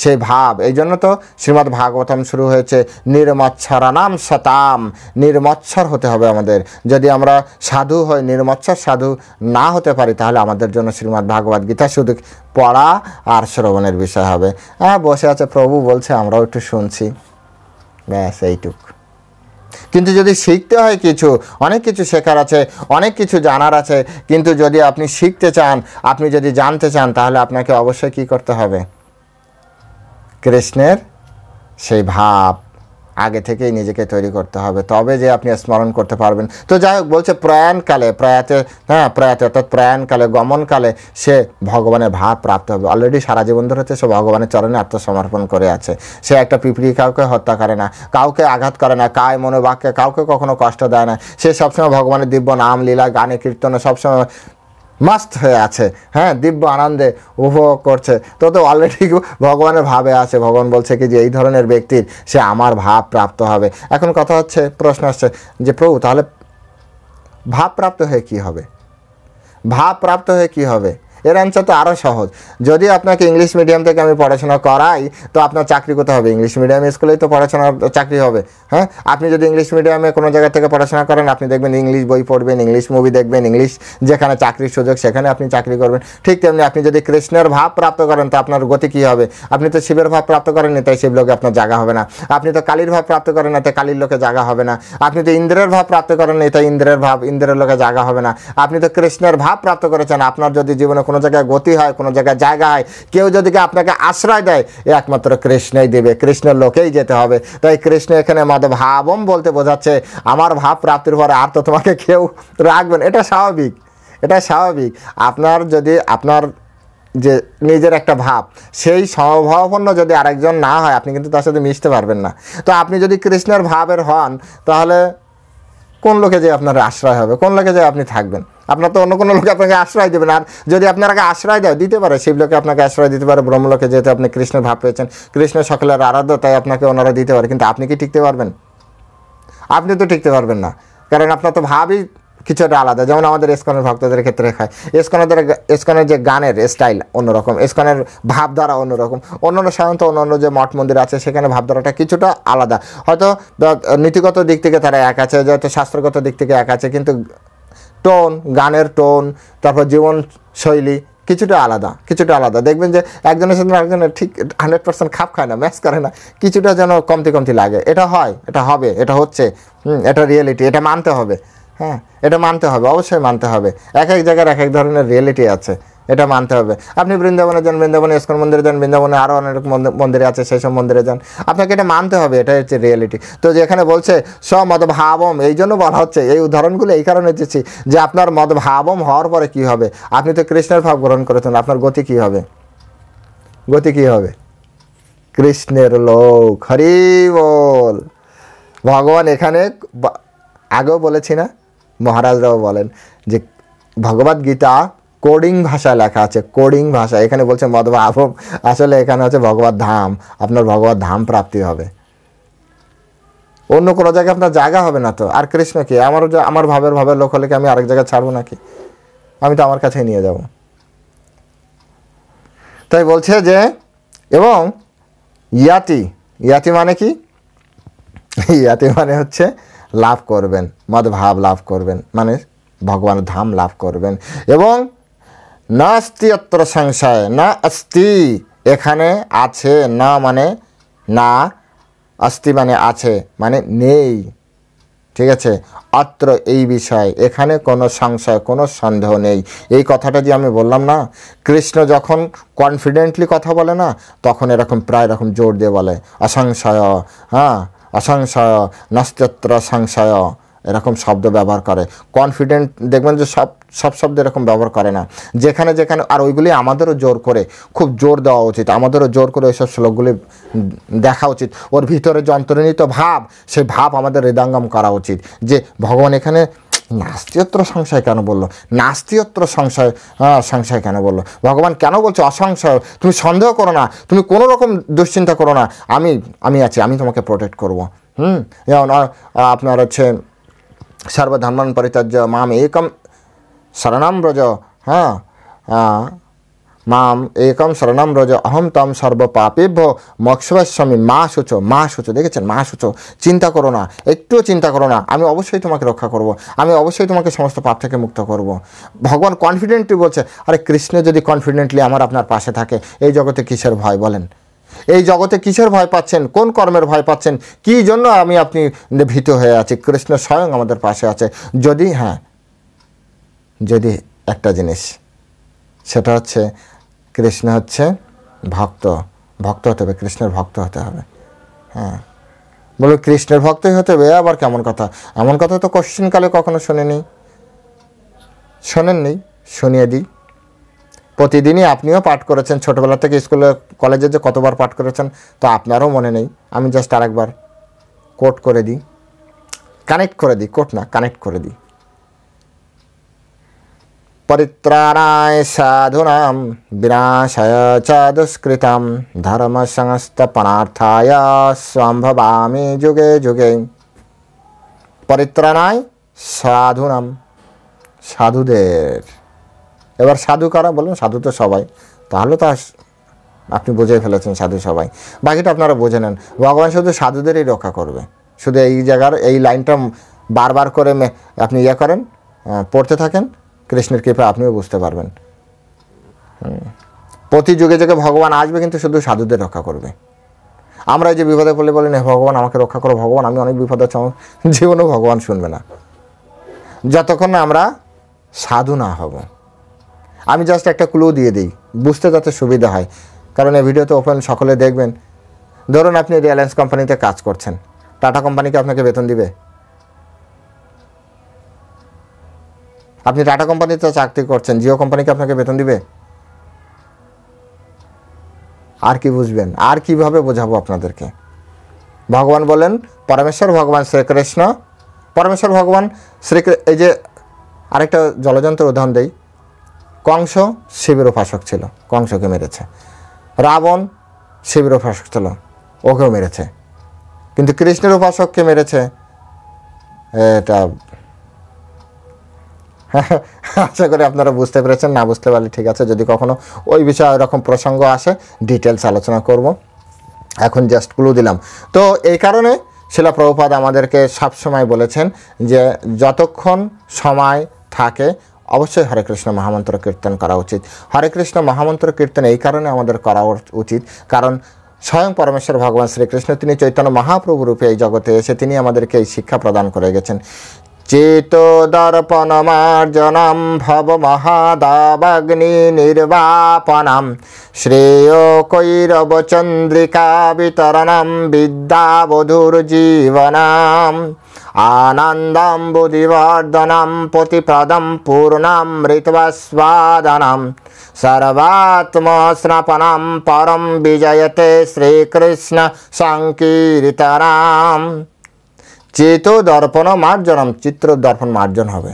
সেই ভাব, এই জন্য তো শ্রীমদ্ ভাগবতম শুরু হয়েছে নির্মৎসরানাম সতাম, নির্মৎসর হতে হবে আমাদের। যদি আমরা সাধু হই, নির্মৎসর সাধু না হতে পারি তাহলে আমাদের জন্য শ্রীমদ্ ভাগবত গীতা শুধু পড়া আর শ্রবণের বিষয় হবে। বসে আছে প্রভু বলছে আমরাও একটু শুনছি, ব্যাস এইটুক। কিন্তু যদি শিখতে হয় কিছু, অনেক কিছু শেখার আছে, অনেক কিছু জানার আছে, কিন্তু যদি আপনি শিখতে চান, আপনি যদি জানতে চান তাহলে আপনাকে অবশ্যই কি করতে হবে? কৃষ্ণের সেই ভাব আগে থেকেই নিজেকে তৈরি করতে হবে, তবে যে আপনি স্মরণ করতে পারবেন। তো যাই হোক বলছে প্রয়াণকালে, প্রয়াতে অর্থাৎ প্রয়াণকালে গমনকালে সে ভগবানের ভাব প্রাপ্ত হবে। অলরেডি সারা জীবন ধরে সে ভগবানের চরণে আত্মসমর্পণ করে আছে। সে একটা পিঁপড়ি কাউকে হত্যা করে না, কাউকে আঘাত করে না, কায় মনোবাক্যে কাউকে কখনো কষ্ট দেয় না। সে সবসময় ভগবানের দিব্য নাম লীলা গানে কীর্তনে সবসময় মস্ত হয়ে আছে, দিব্য আনন্দে উপভোগ করছে। তো অলরেডি ভগবানের ভাবে আছে। ভগবান বলছে কি যে এই ধরনের ব্যক্তির সে আমার ভাব প্রাপ্ত হবে। এখন কথা হচ্ছে, প্রশ্ন আসছে যে প্রভু তাহলে ভাব প্রাপ্ত হয়ে কি হবে? ভাব প্রাপ্ত হয়ে কি হবে? এর অ্যান্সার তো আরও সহজ। যদি আপনাকে ইংলিশ মিডিয়াম থেকে আমি পড়াশোনা করাই তো আপনার চাকরি কোথায় হবে? ইংলিশ মিডিয়াম স্কুলেই তো পড়াশোনা চাকরি হবে। আপনি যদি ইংলিশ মিডিয়ামে কোনো জায়গা থেকে পড়াশোনা করেন আপনি দেখবেন ইংলিশ বই পড়বেন, ইংলিশ মুভি দেখবেন, ইংলিশ যেখানে চাকরির সুযোগ সেখানে আপনি চাকরি করবেন। ঠিক তেমনি আপনি যদি কৃষ্ণের ভাব প্রাপ্ত করেন তো আপনার গতি কী হবে? আপনি তো শিবের ভাব প্রাপ্ত করেননি, তাই শিব লোকে আপনার জায়গা হবে না। আপনি তো কালীর ভাব প্রাপ্ত করেন না, তাই কালীর লোকে জায়গা হবে না। আপনি তো ইন্দ্রের ভাব প্রাপ্ত করেননি, তাই ইন্দ্রের লোকে জায়গা হবে না। আপনি তো কৃষ্ণের ভাব প্রাপ্ত করেছেন, আপনার যদি জীবনে কোনো জায়গায় গতি হয়, কোনো জায়গায় জায়গা হয়, কেউ যদি আপনাকে আশ্রয় দেয় একমাত্র কৃষ্ণই দেবে, কৃষ্ণের লোকেই যেতে হবে। তাই কৃষ্ণ এখানে মদ ভাবম বলতে বোঝাচ্ছে আমার ভাব প্রাপ্তির পরে আর তো তোমাকে কেউ রাখবেন। এটা স্বাভাবিক, এটা স্বাভাবিক। আপনার যদি আপনার যে নিজের একটা ভাব সেই সমভাবাপন্ন যদি আরেকজন না হয় আপনি কিন্তু তার সাথে মিশতে পারবেন না। তো আপনি যদি কৃষ্ণের ভাবের হন তাহলে কোন লোকে যে আপনার আশ্রয় হবে, কোন লোকে যে আপনি থাকবেন? আপনার তো অন্য কোনো লোকে আপনাকে আশ্রয় দেবেন। আর যদি আপনাকে আশ্রয় দেয়, দিতে পারে, শিবলোকে আপনাকে আশ্রয় দিতে পারে, ব্রহ্মলোকে যেহেতু আপনি কৃষ্ণের ভাব পেয়েছেন, কৃষ্ণ সকলের আরাধ্য, তাই আপনাকে ওনারা দিতে পারে। কিন্তু আপনি কি টিকতে পারবেন? আপনি তো টিকতে পারবেন না, কারণ আপনার তো ভাবই কিছুটা আলাদা। যেমন আমাদের ইসকনের ভক্তদের ক্ষেত্রে হয়, ইসকনের যে গানের স্টাইল অন্যরকম, ইসকনের ভাবধারা অন্যরকম। অন্যান্য সাধারণত অন্যান্য যে মঠ মন্দির আছে সেখানে ভাবধারাটা কিছুটা আলাদা। হয়তো নীতিগত দিক থেকে তারা এক আছে, হয়তো শাস্ত্রগত দিক থেকে এক আছে, কিন্তু টোন, গানের টোন, তারপর জীবনশৈলী কিছুটা আলাদা, কিছুটা আলাদা। দেখবেন যে একজনের সাথে আরেকজনের ঠিক 100% খাপ খায় না, ম্যাচ করে না, কিছুটা যেন কমতি কমতি লাগে। এটা হয়, এটা হবে, এটা হচ্ছে, এটা রিয়েলিটি, এটা মানতে হবে। হ্যাঁ, এটা মানতে হবে, অবশ্যই মানতে হবে। এক এক জায়গার এক এক ধরনের রিয়েলিটি আছে, এটা মানতে হবে। আপনি বৃন্দাবনে যান, বৃন্দাবনে ইসকন মন্দিরে যান, বৃন্দাবনে আরও অনেক মন্দিরে আছে, সেই সব মন্দিরে যান, আপনাকে এটা মানতে হবে, এটা হচ্ছে রিয়েলিটি। তো যেখানে বলছে মদভাবম, এই জন্য বলা হচ্ছে, এই উদাহরণগুলো এই কারণে দিচ্ছি যে আপনার মদভাবম হওয়ার পরে কি হবে? আপনি তো কৃষ্ণের ভাব গ্রহণ করেছেন, আপনার গতি কি হবে? গতি কি হবে? কৃষ্ণের লোক। হরি বল। ভগবান এখানে আগেও বলেছি না, মহারাজরাও বলেন যে ভগবদ গীতা কোডিং ভাষায় লেখা আছে, কোডিং ভাষা। এখানে বলছে মদভাবম, আসলে এখানে হচ্ছে ভগবত ধাম, আপনার ভগবত ধাম প্রাপ্তি হবে। অন্য কোনো জায়গায় আপনার জায়গা হবে না তো। আর কৃষ্ণ কি? আমার ভাবের লোক হলে কি আমি আরেক জায়গায় ছাড়বো নাকি? আমি তো আমার কাছেই নিয়ে যাব। তাই বলছে যে, এবং ইয়াতি মানে কি? ইয়াতি মানে হচ্ছে লাভ করবেন, মদভাব লাভ করবেন, মানে ভগবানের ধাম লাভ করবেন। এবং নাস্তি অত্র সংশয়, না অস্তি, এখানে আছে, না মানে না, অস্তি মানে আছে, মানে নেই। ঠিক আছে, অত্র এই বিষয়, এখানে কোনো সংশয়, কোনো সন্দেহ নেই। এই কথাটা যে আমি বললাম না, কৃষ্ণ যখন কনফিডেন্টলি কথা বলে না, তখন এরকম প্রায় এরকম জোর দিয়ে বলে অসংশয়, হ্যাঁ, অসংশয়, নাস্ত্যত্র সংশয়, এরকম শব্দ ব্যবহার করে। কনফিডেন্ট দেখবেন যে সব শব্দ এরকম ব্যবহার করে না। যেখানে যেখানে, আর ওইগুলি আমাদেরও জোর করে, খুব জোর দেওয়া উচিত, আমাদেরও জোর করে ওইসব শ্লোকগুলি দেখা উচিত। ওর ভিতরে যে অন্তর্নিহিত ভাব, সেই ভাব আমাদের হৃদয়ঙ্গম করা উচিত। যে ভগবান এখানে নাস্তিয়ত্র সংশয় কেন বললো? নাস্তিয়ত্র সংশয় কেন বললো? ভগবান কেন বলছে অসংশয়? তুমি সন্দেহ করো না, তুমি কোনো রকম দুশ্চিন্তা করো না, আমি আছি, আমি তোমাকে প্রোটেক্ট করবো। যেমন আপনার হচ্ছে সর্বধর্মান পরিত্যাজ্য মাম একম শরণম ব্রজ, হ্যাঁ, মাম একম শরণম ব্রজ অহম তম সর্বপাপেভ্য মোক্ষয়িষ্যামি। মা শুচো, দেখেছেন, মা শুচো, চিন্তা করো না, একটুও চিন্তা করো না, আমি অবশ্যই তোমাকে রক্ষা করব, আমি অবশ্যই তোমাকে সমস্ত পাপ থেকে মুক্ত করব। ভগবান কনফিডেন্টলি বলছে। আরে কৃষ্ণ যদি কনফিডেন্টলি আপনার পাশে থাকে, এই জগতে কিসের ভয় বলেন? এই জগতে কিসের ভয় পাচ্ছেন? কোন কর্মের ভয় পাচ্ছেন? কি জন্য আপনি ভীত হয়ে আছি? কৃষ্ণ স্বয়ং আমাদের পাশে আছে। যদি একটা জিনিস, সেটা হচ্ছে কৃষ্ণ হচ্ছে ভক্ত হতে হবে, কৃষ্ণের ভক্ত হতে হবে। হ্যাঁ, বলো কৃষ্ণের ভক্তই হতে হবে, আবার কেমন কথা? এমন কথা তো কোশ্চিনকালে কখনো শোনেননি, শুনিয়ে দিই। প্রতিদিনই আপনিও পাঠ করেছেন, ছোটোবেলা থেকে স্কুলে কলেজে যে কতবার পাঠ করেছেন তো আপনারও মনে নেই। আমি জাস্ট আরেকবার কোট করে দিই, কানেক্ট করে দিই। পরিত্রাণায় সাধুনাম বিনাশায় চ দুষ্কৃতাম ধর্ম সংস্থাপনার্থায় সম্ভবামি যুগে যুগে। পরিত্রাণায় সাধুনাম, সাধুদের। এবার সাধু কারা বলুন? সাধু তো সবাই। তাহলে তো আপনি বুঝে ফেলেছেন সাধু সবাই, বাকিটা আপনারা বুঝে নেন। ভগবান শুধু সাধুদেরই রক্ষা করবে। শুধু এই জায়গার এই লাইনটা বারবার করে আপনি করেন, পড়তে থাকেন, কৃষ্ণের কৃপা আপনিও বুঝতে পারবেন। প্রতি যুগে যুগে ভগবান আসবে, কিন্তু শুধু সাধুদের রক্ষা করবে। আমরা এই যে বিপদে পড়লে বলি না ভগবান আমাকে রক্ষা করো, ভগবান আমি অনেক বিপদে আছি, জীবনেও ভগবান শুনবে না যতক্ষণ না আমরা সাধু না হব। আমি জাস্ট একটা ক্লু দিয়ে দিই, বুঝতে যাতে সুবিধা হয়, কারণ এই ভিডিওতে ওপেন সকলে দেখবেন। ধরুন আপনি রিলায়েন্স কোম্পানিতে কাজ করছেন, টাটা কোম্পানিকে আপনাকে বেতন দিবে? আপনি টাটা কোম্পানিতে চাকরি করছেন, জিও কোম্পানিকে আপনাকে বেতন দিবে? আর কি বুঝবেন, আর কিভাবে বোঝাবো আপনাদেরকে? ভগবান বলেন, পরমেশ্বর ভগবান শ্রীকৃষ্ণ, পরমেশ্বর ভগবান এই যে আরেকটা জলযন্ত্র উদাহরণ দেই, কংস শিবের উপাসক ছিল, কংসকে মেরেছে। রাবণ শিবের উপাসক ছিল, ওকেও মেরেছে। কিন্তু কৃষ্ণের উপাসককে মেরেছে, এটা আশা করি আপনারা বুঝতে পেরেছেন। না বুঝতে পারলে ঠিক আছে, যদি কখনো ওই বিষয়ে এরকম প্রসঙ্গ আসে ডিটেলস আলোচনা করব, এখন জাস্ট ক্লু দিলাম। তো এই কারণে শিলা প্রভুপাদ আমাদেরকে সবসময় বলেছেন যে যতক্ষণ সময় থাকে অবশ্যই হরে কৃষ্ণ মহামন্ত্র কীর্তন করা উচিত। হরে কৃষ্ণ মহামন্ত্র কীর্তন এই কারণে আমাদের করা উচিত, কারণ স্বয়ং পরমেশ্বর ভগবান শ্রীকৃষ্ণ তিনি চৈতন্য মহাপ্রভু রূপে এই জগতে এসে তিনি আমাদেরকে এই শিক্ষা প্রদান করে গেছেন। চেতো দর্পণমার্জনম ভব মহাদাবাগ্নি নির্বাপনম শ্রেয় কৈরব চন্দ্রিকা বিতরণম বিদ্যাবধূর্জীবনম আনন্দম বুদ্ধিবর্ধনম প্রতিপ্রদম পূর্ণামৃতস্বাদনম সর্বাত্মস্নপনম পরম বিজয়তে শ্রীকৃষ্ণ সংকীর্তনম। চেতো দর্পণ মার্জনম, চিত্র দর্পণ মার্জন হবে।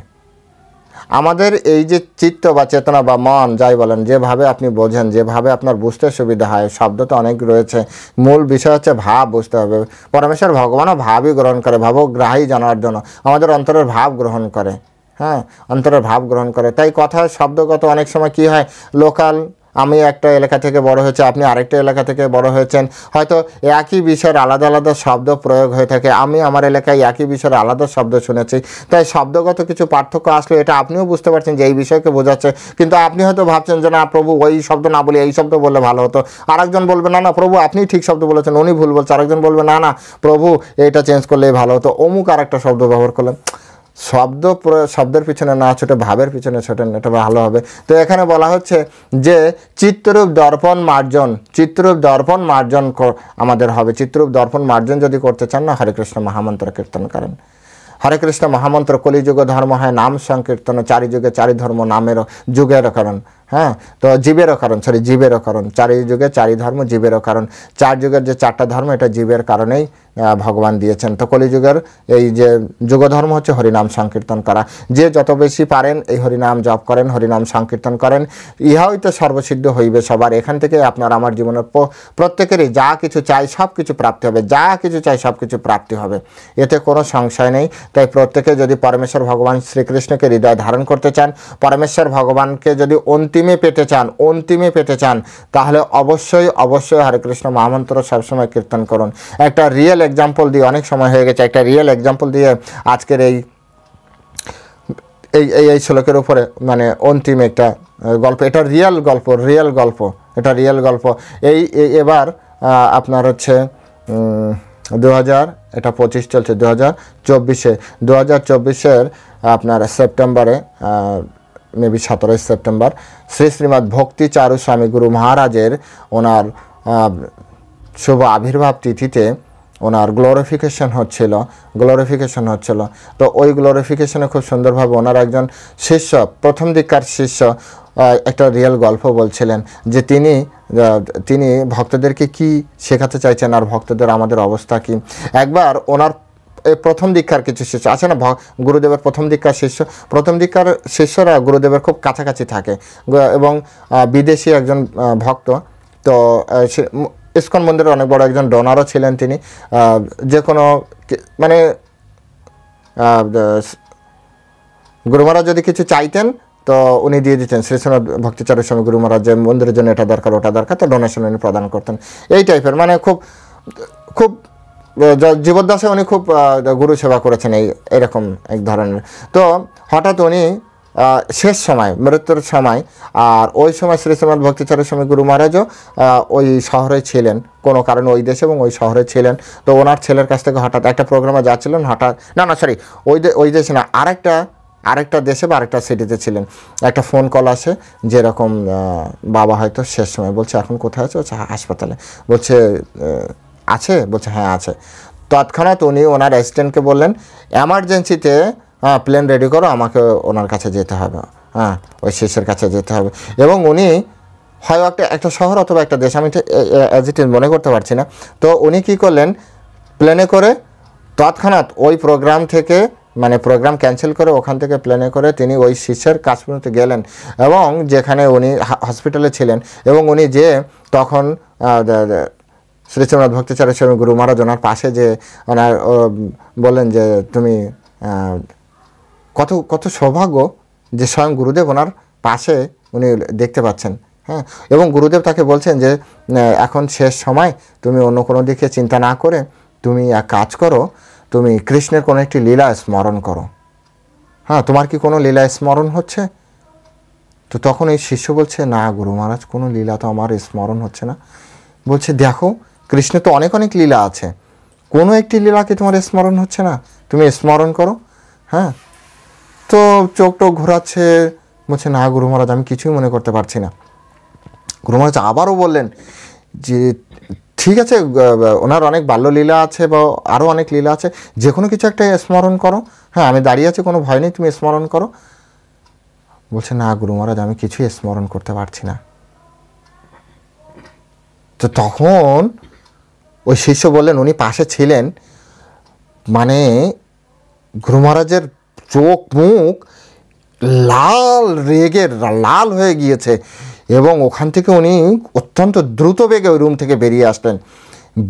আমাদের এই যে চিত্ত বা চেতনা বা মন যাই বলেন, যেভাবে আপনি বোঝেন, যেভাবে আপনার বুঝতে সুবিধা হয়, শব্দ তো অনেক রয়েছে, মূল বিষয় হচ্ছে ভাব বুঝতে হবে। পরমেশ্বর ভগবানও ভাবই গ্রহণ করে, ভাবগ্রাহী জানার জন্য আমাদের অন্তরের ভাব গ্রহণ করে। হ্যাঁ, অন্তরের ভাব গ্রহণ করে। তাই কথা শব্দগত অনেক সময় কি হয়, লোকাল, আমি একটা এলাকা থেকে বড় হয়েছে, আপনি আরেকটা এলাকা থেকে বড় হয়েছেন, হয়তো একই বিষয়ের আলাদা আলাদা শব্দ প্রয়োগ হয়ে থাকে। আমি আমার এলাকায় একই বিষয়ের আলাদা শব্দ শুনেছি, তাই শব্দগত কিছু পার্থক্য আসলে এটা আপনিও বুঝতে পারছেন যে এই বিষয়কে বোঝাচ্ছে, কিন্তু আপনি হয়তো ভাবছেন যে না প্রভু ওই শব্দ না বলে এই শব্দ বললে ভালো হতো। আরেকজন বলবে না না প্রভু আপনি ঠিক শব্দ বলেছেন, উনি ভুল বলছে। আরেকজন বলবে না না প্রভু এটা চেঞ্জ করলেই ভালো হতো, অমুক আরেকটা শব্দ ব্যবহার করলেন। শব্দের পিছনে না ছুটে ভাবের পিছনে ছোটেন, এটা ভালো হবে। তো এখানে বলা হচ্ছে যে চিত্ররূপ দর্পণ মার্জন, চিত্ররূপ দর্পণ মার্জন আমাদের হবে। চিত্ররূপ দর্পণ মার্জন যদি করতে চান না, হরে কৃষ্ণ মহামন্ত্র কীর্তন করেন। হরে কৃষ্ণ মহামন্ত্র কলিযুগ ধর্ম হয় নাম সংকীর্তন, চারি যুগে চারি ধর্ম নামেরও যুগেরও কারণ। হ্যাঁ, তো জীবেরও কারণ, জীবেরও কারণ। চারি যুগে চারি ধর্ম জীবেরও কারণ। চার যুগের যে চারটা ধর্ম এটা জীবের কারণেই ভগবান দিয়েছেন। তো কলিযুগের এই যে যুগধর্ম হচ্ছে হরিনাম সংকীর্তন করা। যে যত বেশি পারেন এই হরিনাম জপ করেন, হরিনাম সংকীর্তন করেন, ইহাই তো সর্বসিদ্ধ হইবে সবার। এখান থেকে আপনার আমার জীবনের প্রত্যেকেরই যা কিছু চাই সব কিছু প্রাপ্তি হবে, যা কিছু চাই সব কিছু প্রাপ্তি হবে, এতে কোনো সংশয় নেই। তাই প্রত্যেকে যদি পরমেশ্বর ভগবান শ্রীকৃষ্ণকে হৃদয় ধারণ করতে চান, পরমেশ্বর ভগবানকে যদি অন্তিমে পেতে চান, তাহলে অবশ্যই অবশ্যই হরে কৃষ্ণ মহামন্ত্র সবসময় কীর্তন করুন। একটা রিয়েল এক্সাম্পল দিয়ে, অনেক সময় হয়ে গেছে, একটা রিয়েল এক্সাম্পল দিয়ে আজকের এই এই শ্লোকের উপরে মানে অন্তিম একটা গল্প। এটা রিয়েল গল্প, এটা রিয়েল গল্প। এবার আপনার হচ্ছে 2025 চলছে, 2024-এর আপনার সেপ্টেম্বরে, মেবি 17 সেপ্টেম্বর শ্রীমৎ ভক্তি চারু স্বামী গুরু মহারাজের ওনার শুভ আবির্ভাব তিথিতে ওনার গ্লোরিফিকেশন হচ্ছিল। তো ওই গ্লোরিফিকেশনে খুব সুন্দরভাবে ওনার একজন শিষ্য, প্রথম দিককার শিষ্য, একটা রিয়েল গল্প বলছিলেন যে তিনি ভক্তদেরকে কি শেখাতে চাইছেন আর ভক্তদের আমাদের অবস্থা কি। একবার ওনার প্রথম দীক্ষার কিছু শিষ্য আছে না, গুরুদেবের প্রথম দীক্ষার শিষ্যরা গুরুদেবের খুব কাছাকাছি থাকে এবং বিদেশি একজন ভক্ত। তো ইসকন মন্দিরের অনেক বড় একজন ডোনারও ছিলেন তিনি। যে কোনো মানে গুরু মহারাজ যদি কিছু চাইতেন তো উনি দিয়ে দিতেন। শ্রীশ্রীনাথ ভক্তিচারু স্বামী গুরু মহারাজ যে মন্দিরের জন্য এটা দরকার ওটা দরকার, তো ডোনেশন উনি প্রদান করতেন। এই টাইপের মানে খুব খুব জীবদ্দশায় উনি খুব গুরু সেবা করেছেন এরকম এক ধরনের। তো হঠাৎ উনি শেষ সময়, মৃত্যুর সময়, আর ওই সময় শ্রীশ্রীনাথ ভক্তিচারু স্বামী গুরু মহারাজও ওই শহরে ছিলেন, কোনো কারণে ওই দেশে এবং ওই শহরে ছিলেন। তো ওনার ছেলের কাছ থেকে হঠাৎ একটা প্রোগ্রামে যাচ্ছিলেন, হঠাৎ ওই দেশে না, আরেকটা আরেকটা দেশে বা আরেকটা সিটিতে ছিলেন। একটা ফোন কল আসে যেরকম বাবা হয়তো শেষ সময়, বলছে এখন কোথায় আছে? বলছে হাসপাতালে। বলছে আছে? বলছে হ্যাঁ আছে। তৎক্ষণাৎ উনি ওনার অ্যাসিস্ট্যান্টকে বললেন এমার্জেন্সিতে প্লেন রেডি করো, আমাকে ওনার কাছে যেতে হবে, ওই শিষ্যের কাছে যেতে হবে। এবং উনি হয় একটা শহর অথবা একটা দেশ, আমি অ্যাজ ইট ইজ মনে করতে পারছি না। তো উনি কী করলেন, প্লেনে করে তৎক্ষণাৎ ওই প্রোগ্রাম থেকে, মানে প্রোগ্রাম ক্যান্সেল করে ওখান থেকে প্লেনে করে তিনি ওই শিষ্যের কাছ পর্যন্ত গেলেন, এবং যেখানে উনি হসপিটালে ছিলেন, এবং উনি যে তখন শ্রী শ্রীনাথ ভক্তিচার্য গুরু মহারাজ ওনার পাশে যে ওনার বললেন যে তুমি কত কত সৌভাগ্য যে স্বয়ং গুরুদেব ওনার পাশে উনি দেখতে পাচ্ছেন। হ্যাঁ, এবং গুরুদেব তাকে বলছেন যে এখন শেষ সময়, তুমি অন্য কোনো দিকে চিন্তা না করে তুমি এক কাজ করো, তুমি কৃষ্ণের কোনো একটি লীলা স্মরণ করো। হ্যাঁ, তোমার কি কোনো লীলা স্মরণ হচ্ছে? তো তখন এই শিষ্য বলছে না গুরু মহারাজ, কোনো লীলা তো আমার স্মরণ হচ্ছে না। বলছে দেখো, কৃষ্ণের তো অনেক অনেক লীলা আছে, কোনো একটি লীলা কি তোমার স্মরণ হচ্ছে না? তুমি স্মরণ করো। হ্যাঁ, তো চোখ টোক ঘোরাচ্ছে, বলছে না গুরু মহারাজ, আমি কিছুই মনে করতে পারছি না। গুরু মহারাজ আবারও বললেন যে ঠিক আছে, ওনার অনেক বাল্যলীলা আছে বা আরও অনেক লীলা আছে, যে কোনো কিছু একটা স্মরণ করো। হ্যাঁ, আমি দাঁড়িয়ে আছি, কোনো ভয় নেই, তুমি স্মরণ করো। বলছে না গুরু মহারাজ, আমি কিছুই স্মরণ করতে পারছি না। তো তখন ওই শিষ্য বললেন, উনি পাশে ছিলেন, মানে গুরু মহারাজের চোখ মুখ লাল, রেগে লাল হয়ে গিয়েছে, এবং ওখান থেকে উনি অত্যন্ত দ্রুত বেগে ওই রুম থেকে বেরিয়ে আসলেন।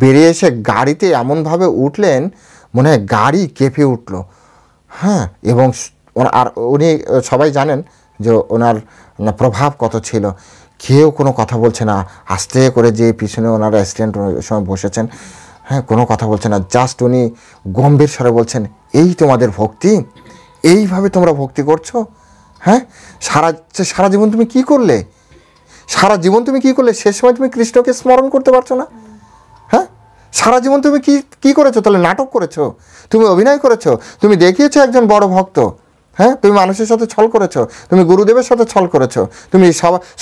বেরিয়ে এসে গাড়িতে এমনভাবে উঠলেন, মনে হয় গাড়ি কেঁপে উঠল। হ্যাঁ, এবং আর উনি সবাই জানেন যে ওনার প্রভাব কত ছিল। কেউ কোনো কথা বলছে না, আস্তে করে যে পিছনে ওনার অ্যাসিস্ট্যান্ট সময় বসেছেন, হ্যাঁ, কোনো কথা বলছে না, জাস্ট উনি গম্ভীর স্বরে বলছেন, এই তোমাদের ভক্তি, এইভাবে তোমরা ভক্তি করছো? হ্যাঁ, সারা জীবন তুমি কি করলে? সারা জীবন তুমি কি করলে? শেষ সময় তুমি কৃষ্ণকে স্মরণ করতে পারছো না? হ্যাঁ, সারা জীবন তুমি কি করেছো? তাহলে নাটক করেছো, তুমি অভিনয় করেছো, তুমি দেখিয়েছো একজন বড় ভক্ত। হ্যাঁ, তুমি মানুষের সাথে ছল করেছো, তুমি গুরুদেবের সাথে ছল করেছো, তুমি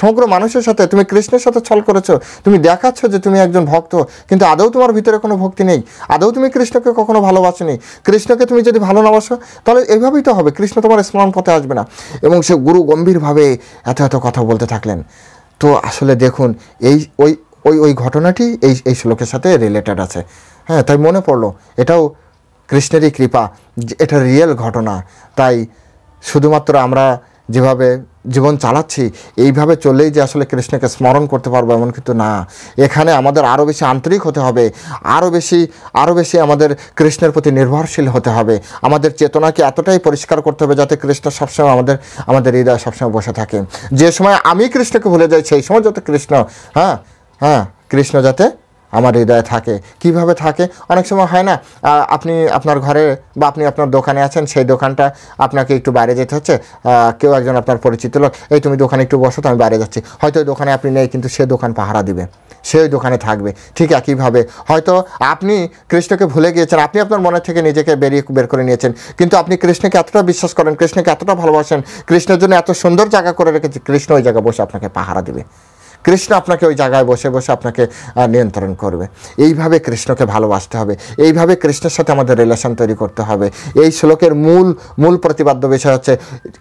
সমগ্র মানুষের সাথে, তুমি কৃষ্ণের সাথে ছল করেছো। তুমি দেখাচ্ছ যে তুমি একজন ভক্ত, কিন্তু আদৌ তোমার ভিতরে কোনো ভক্তি নেই, আদৌ তুমি কৃষ্ণকে কখনো ভালোবাসোনি। কৃষ্ণকে তুমি যদি ভালো না বাসো, তাহলে এভাবেই তো হবে, কৃষ্ণ তোমার স্মরণ পথে আসবে না। এবং সে গুরু গম্ভীরভাবে এত এত কথা বলতে থাকলেন। তো আসলে দেখুন, এই ওই ওই ওই ঘটনাটি এই শ্লোকের সাথে রিলেটেড আছে। হ্যাঁ, তাই মনে পড়লো এটাও কৃষ্ণেরই কৃপা, এটা রিয়েল ঘটনা। তাই শুধুমাত্র আমরা যেভাবে জীবন চালাচ্ছি এইভাবে চললেই যে আসলে কৃষ্ণকে স্মরণ করতে পারবো এমন কিন্তু না। এখানে আমাদের আরও বেশি আন্তরিক হতে হবে, আরও বেশি আমাদের কৃষ্ণের প্রতি নির্ভরশীল হতে হবে। আমাদের চেতনাকে এতটাই পরিষ্কার করতে হবে যাতে কৃষ্ণ সবসময় আমাদের হৃদয়ে সবসময় বসে থাকে। যে সময় আমি কৃষ্ণকে ভুলে যাই, সেই সময় যাতে কৃষ্ণ কৃষ্ণ যাতে আমার হৃদয়ে থাকে। কিভাবে থাকে? অনেক সময় হয় না, আপনি আপনার ঘরে বা আপনি আপনার দোকানে আছেন, সেই দোকানটা আপনাকে একটু বাইরে যেতে হচ্ছে, কেউ একজন আপনার পরিচিত লোক, এই তুমি দোকানে একটু বসো, তো আমি বাইরে যাচ্ছি। হয়তো ওই দোকানে আপনি নেই, কিন্তু সে দোকান পাহারা দিবে, সে ওই দোকানে থাকবে। ঠিক একইভাবে হয়তো আপনি কৃষ্ণকে ভুলে গিয়েছেন, আপনি আপনার মনের থেকে নিজেকে বের করে নিয়েছেন, কিন্তু আপনি কৃষ্ণকে এতটা বিশ্বাস করেন, কৃষ্ণকে এতটা ভালোবাসেন, কৃষ্ণের জন্য এত সুন্দর জায়গা করে রেখেছে, কৃষ্ণ ওই জায়গায় বসে আপনাকে পাহারা দিবে। কৃষ্ণ আপনাকে ওই জায়গায় বসে বসে আপনাকে নিয়ন্ত্রণ করবে। এইভাবে কৃষ্ণকে ভালোবাসতে হবে, এইভাবে কৃষ্ণের সাথে আমাদের রিলেশন তৈরি করতে হবে। এই শ্লোকের মূল প্রতিপাদ্য বিষয় হচ্ছে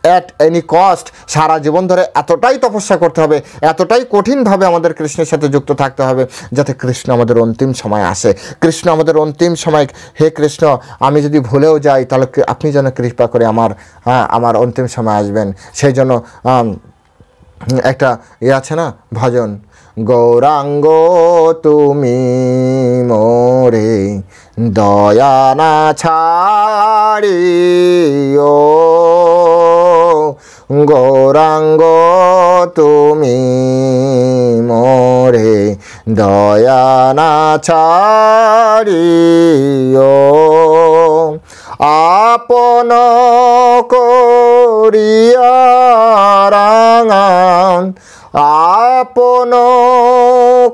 অ্যাট এনি কস্ট সারা জীবন ধরে এতটাই তপস্যা করতে হবে, এতটাই কঠিনভাবে আমাদের কৃষ্ণের সাথে যুক্ত থাকতে হবে যাতে কৃষ্ণ আমাদের অন্তিম সময় আসে। কৃষ্ণ আমাদের অন্তিম সময়, হে কৃষ্ণ, আমি যদি ভুলেও যাই তাহলে আপনি যেন কৃপা করে আমার অন্তিম সময় আসবেন। সেই জন্য একটা আছে না ভজন, গৌরাঙ্গ তুমি মোরে দয়া না ছাড়িও, গৌরাঙ্গ তুমি মোরে দয়া না ছাড়িও, আপন করিয়া রাঙান, আপন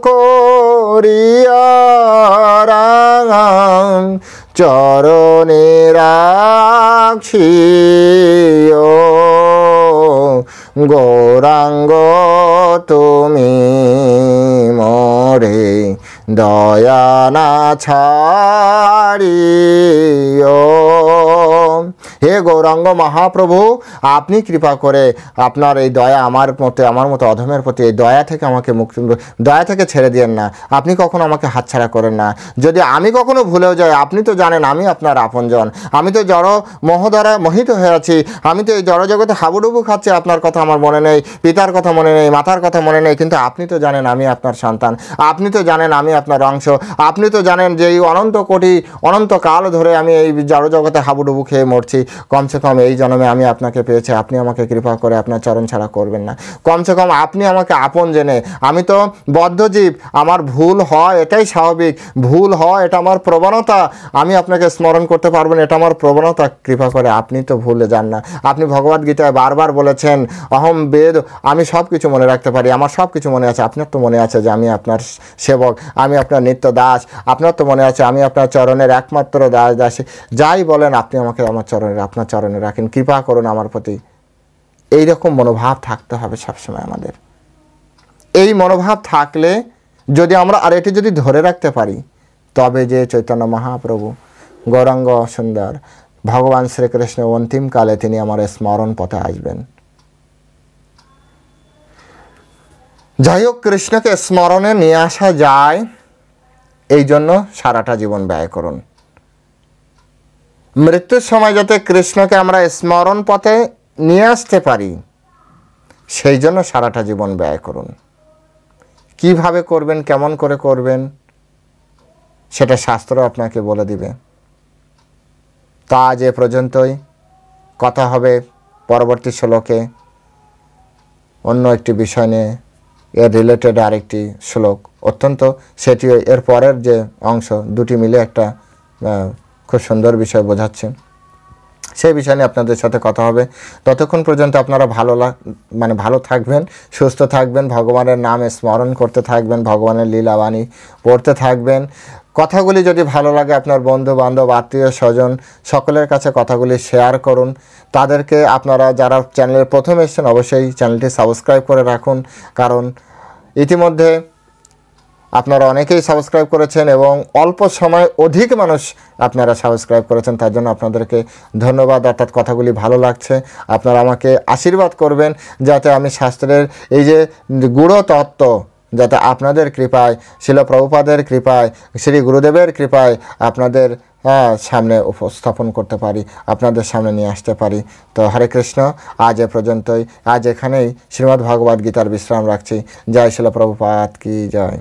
করিয়া রাঙান চরণে রাখছি ও গৌরাঙ্গ তুমি মোরে দয়া না ছাড়িও। হে গৌরাঙ্গ মহাপ্রভু, আপনি কৃপা করে আপনার এই দয়া আমার মতো অধমের প্রতি এই দয়া থেকে আমাকে মুক্তি, দয়া থেকে ছেড়ে দিয়েন না। আপনি কখনো আমাকে হাতছাড়া করেন না। যদি আমি কখনো ভুলেও যাই, আপনি তো জানেন আমি আপনার আপনজন। আমি তো জড় মোহ দ্বারা মোহিত হয়ে আছি। আমি তো এই জড়জগতে হাবুডুবু খাচ্ছি। আপনার কথা আমার মনে নেই, পিতার কথা মনে নেই, মাতার কথা মনে নেই, কিন্তু আপনি তো জানেন আমি আপনার সন্তান। আপনি তো জানেন আমি আপনার অংশ। আপনি তো জানেন যে এই অনন্ত কাল ধরে আমি এই জড়জগতে হাবুডুবু খেয়ে মরছি। কমসে কম এই জন্মে আমি আপনাকে পেয়েছি, আপনি আমাকে কৃপা করে আপনার চরণ ছাড়া করবেন না। কমসে কম আপনি আমাকে আপন জেনে, আমি তো বদ্ধজীব, আমার ভুল হয় এটাই স্বাভাবিক, ভুল হয় এটা আমার প্রবণতা, আমি আপনাকে স্মরণ করতে পারবো না, এটা আমার প্রবণতা। কৃপা করে আপনি তো ভুলে যান না। আপনি ভগবদ্গীতায় বারবার বলেছেন অহম বেদ, আমি সব কিছু মনে রাখতে পারি, আমার সব কিছু মনে আছে। আপনার তো মনে আছে যে আমি আপনার সেবক, আমি আপনার নিত্য দাস। আপনার তো মনে আছে আমি আপনার চরণের একমাত্র দাস দাসী। যাই বলেন আপনি আমাকে আপনার চরণে রাখেন, কৃপা করুন আমার প্রতি। এইরকম মনোভাব থাকতে হবে সবসময় আমাদের। এই মনোভাব থাকলে যদি আমরা আর এটি যদি ধরে রাখতে পারি, তবে যে চৈতন্য মহাপ্রভু গৌরাঙ্গ সুন্দর ভগবান শ্রীকৃষ্ণ অন্তিমকালে তিনি আমার স্মরণ পথে আসবেন। যাই হোক, কৃষ্ণকে স্মরণে নিয়ে আসা যায়, এই জন্য সারাটা জীবন ব্যয় করুন। মৃত্যুর সময় যাতে কৃষ্ণকে আমরা স্মরণ পথে নিয়ে আসতে পারি, সেই জন্য সারাটা জীবন ব্যয় করুন। কিভাবে করবেন, কেমন করে করবেন, সেটা শাস্ত্র আপনাকে বলে দিবে। তা আজ এ পর্যন্তই। কথা হবে পরবর্তী শ্লোকে অন্য একটি বিষয় নিয়ে, এর রিলেটেড আরেকটি শ্লোক অত্যন্ত, সেটি এর পরের যে অংশ, দুটি মিলে একটা খুব সুন্দর বিষয় বোঝাচ্ছে। সেই বিষয় নিয়ে আপনাদের সাথে কথা হবে। ততক্ষণ পর্যন্ত আপনারা ভালো থাকবেন, সুস্থ থাকবেন, ভগবানের নাম স্মরণ করতে থাকবেন, ভগবানের লীলাবাণী পড়তে থাকবেন। কথাগুলি যদি ভালো লাগে আপনার বন্ধু বান্ধব আত্মীয় স্বজন সকলের কাছে কথাগুলি শেয়ার করুন। তাদেরকে আপনারা যারা চ্যানেলের প্রথম এসেছেন অবশ্যই চ্যানেলটি সাবস্ক্রাইব করে রাখুন, কারণ ইতিমধ্যে আপনারা অনেকেই সাবস্ক্রাইব করেছেন এবং অল্প সময় অধিক মানুষ আপনারা সাবস্ক্রাইব করেছেন, তার জন্য আপনাদেরকে ধন্যবাদ। অর্থাৎ কথাগুলি ভালো লাগছে, আপনারা আমাকে আশীর্বাদ করবেন যাতে আমি শাস্ত্রের এই যে গূঢ় তত্ত্ব যাতে আপনাদের কৃপায়, শিল প্রভুপাদের কৃপায়, শ্রী গুরুদেবের কৃপায় আপনাদের সামনে উপস্থাপন করতে পারি, আপনাদের সামনে নিয়ে আসতে পারি। তো হরে কৃষ্ণ, আজ এ পর্যন্তই। আজ এখানেই শ্রীমদ্ ভগবদ্গীতার বিশ্রাম রাখছি। জয় শিল প্রভুপাদ কি জয়।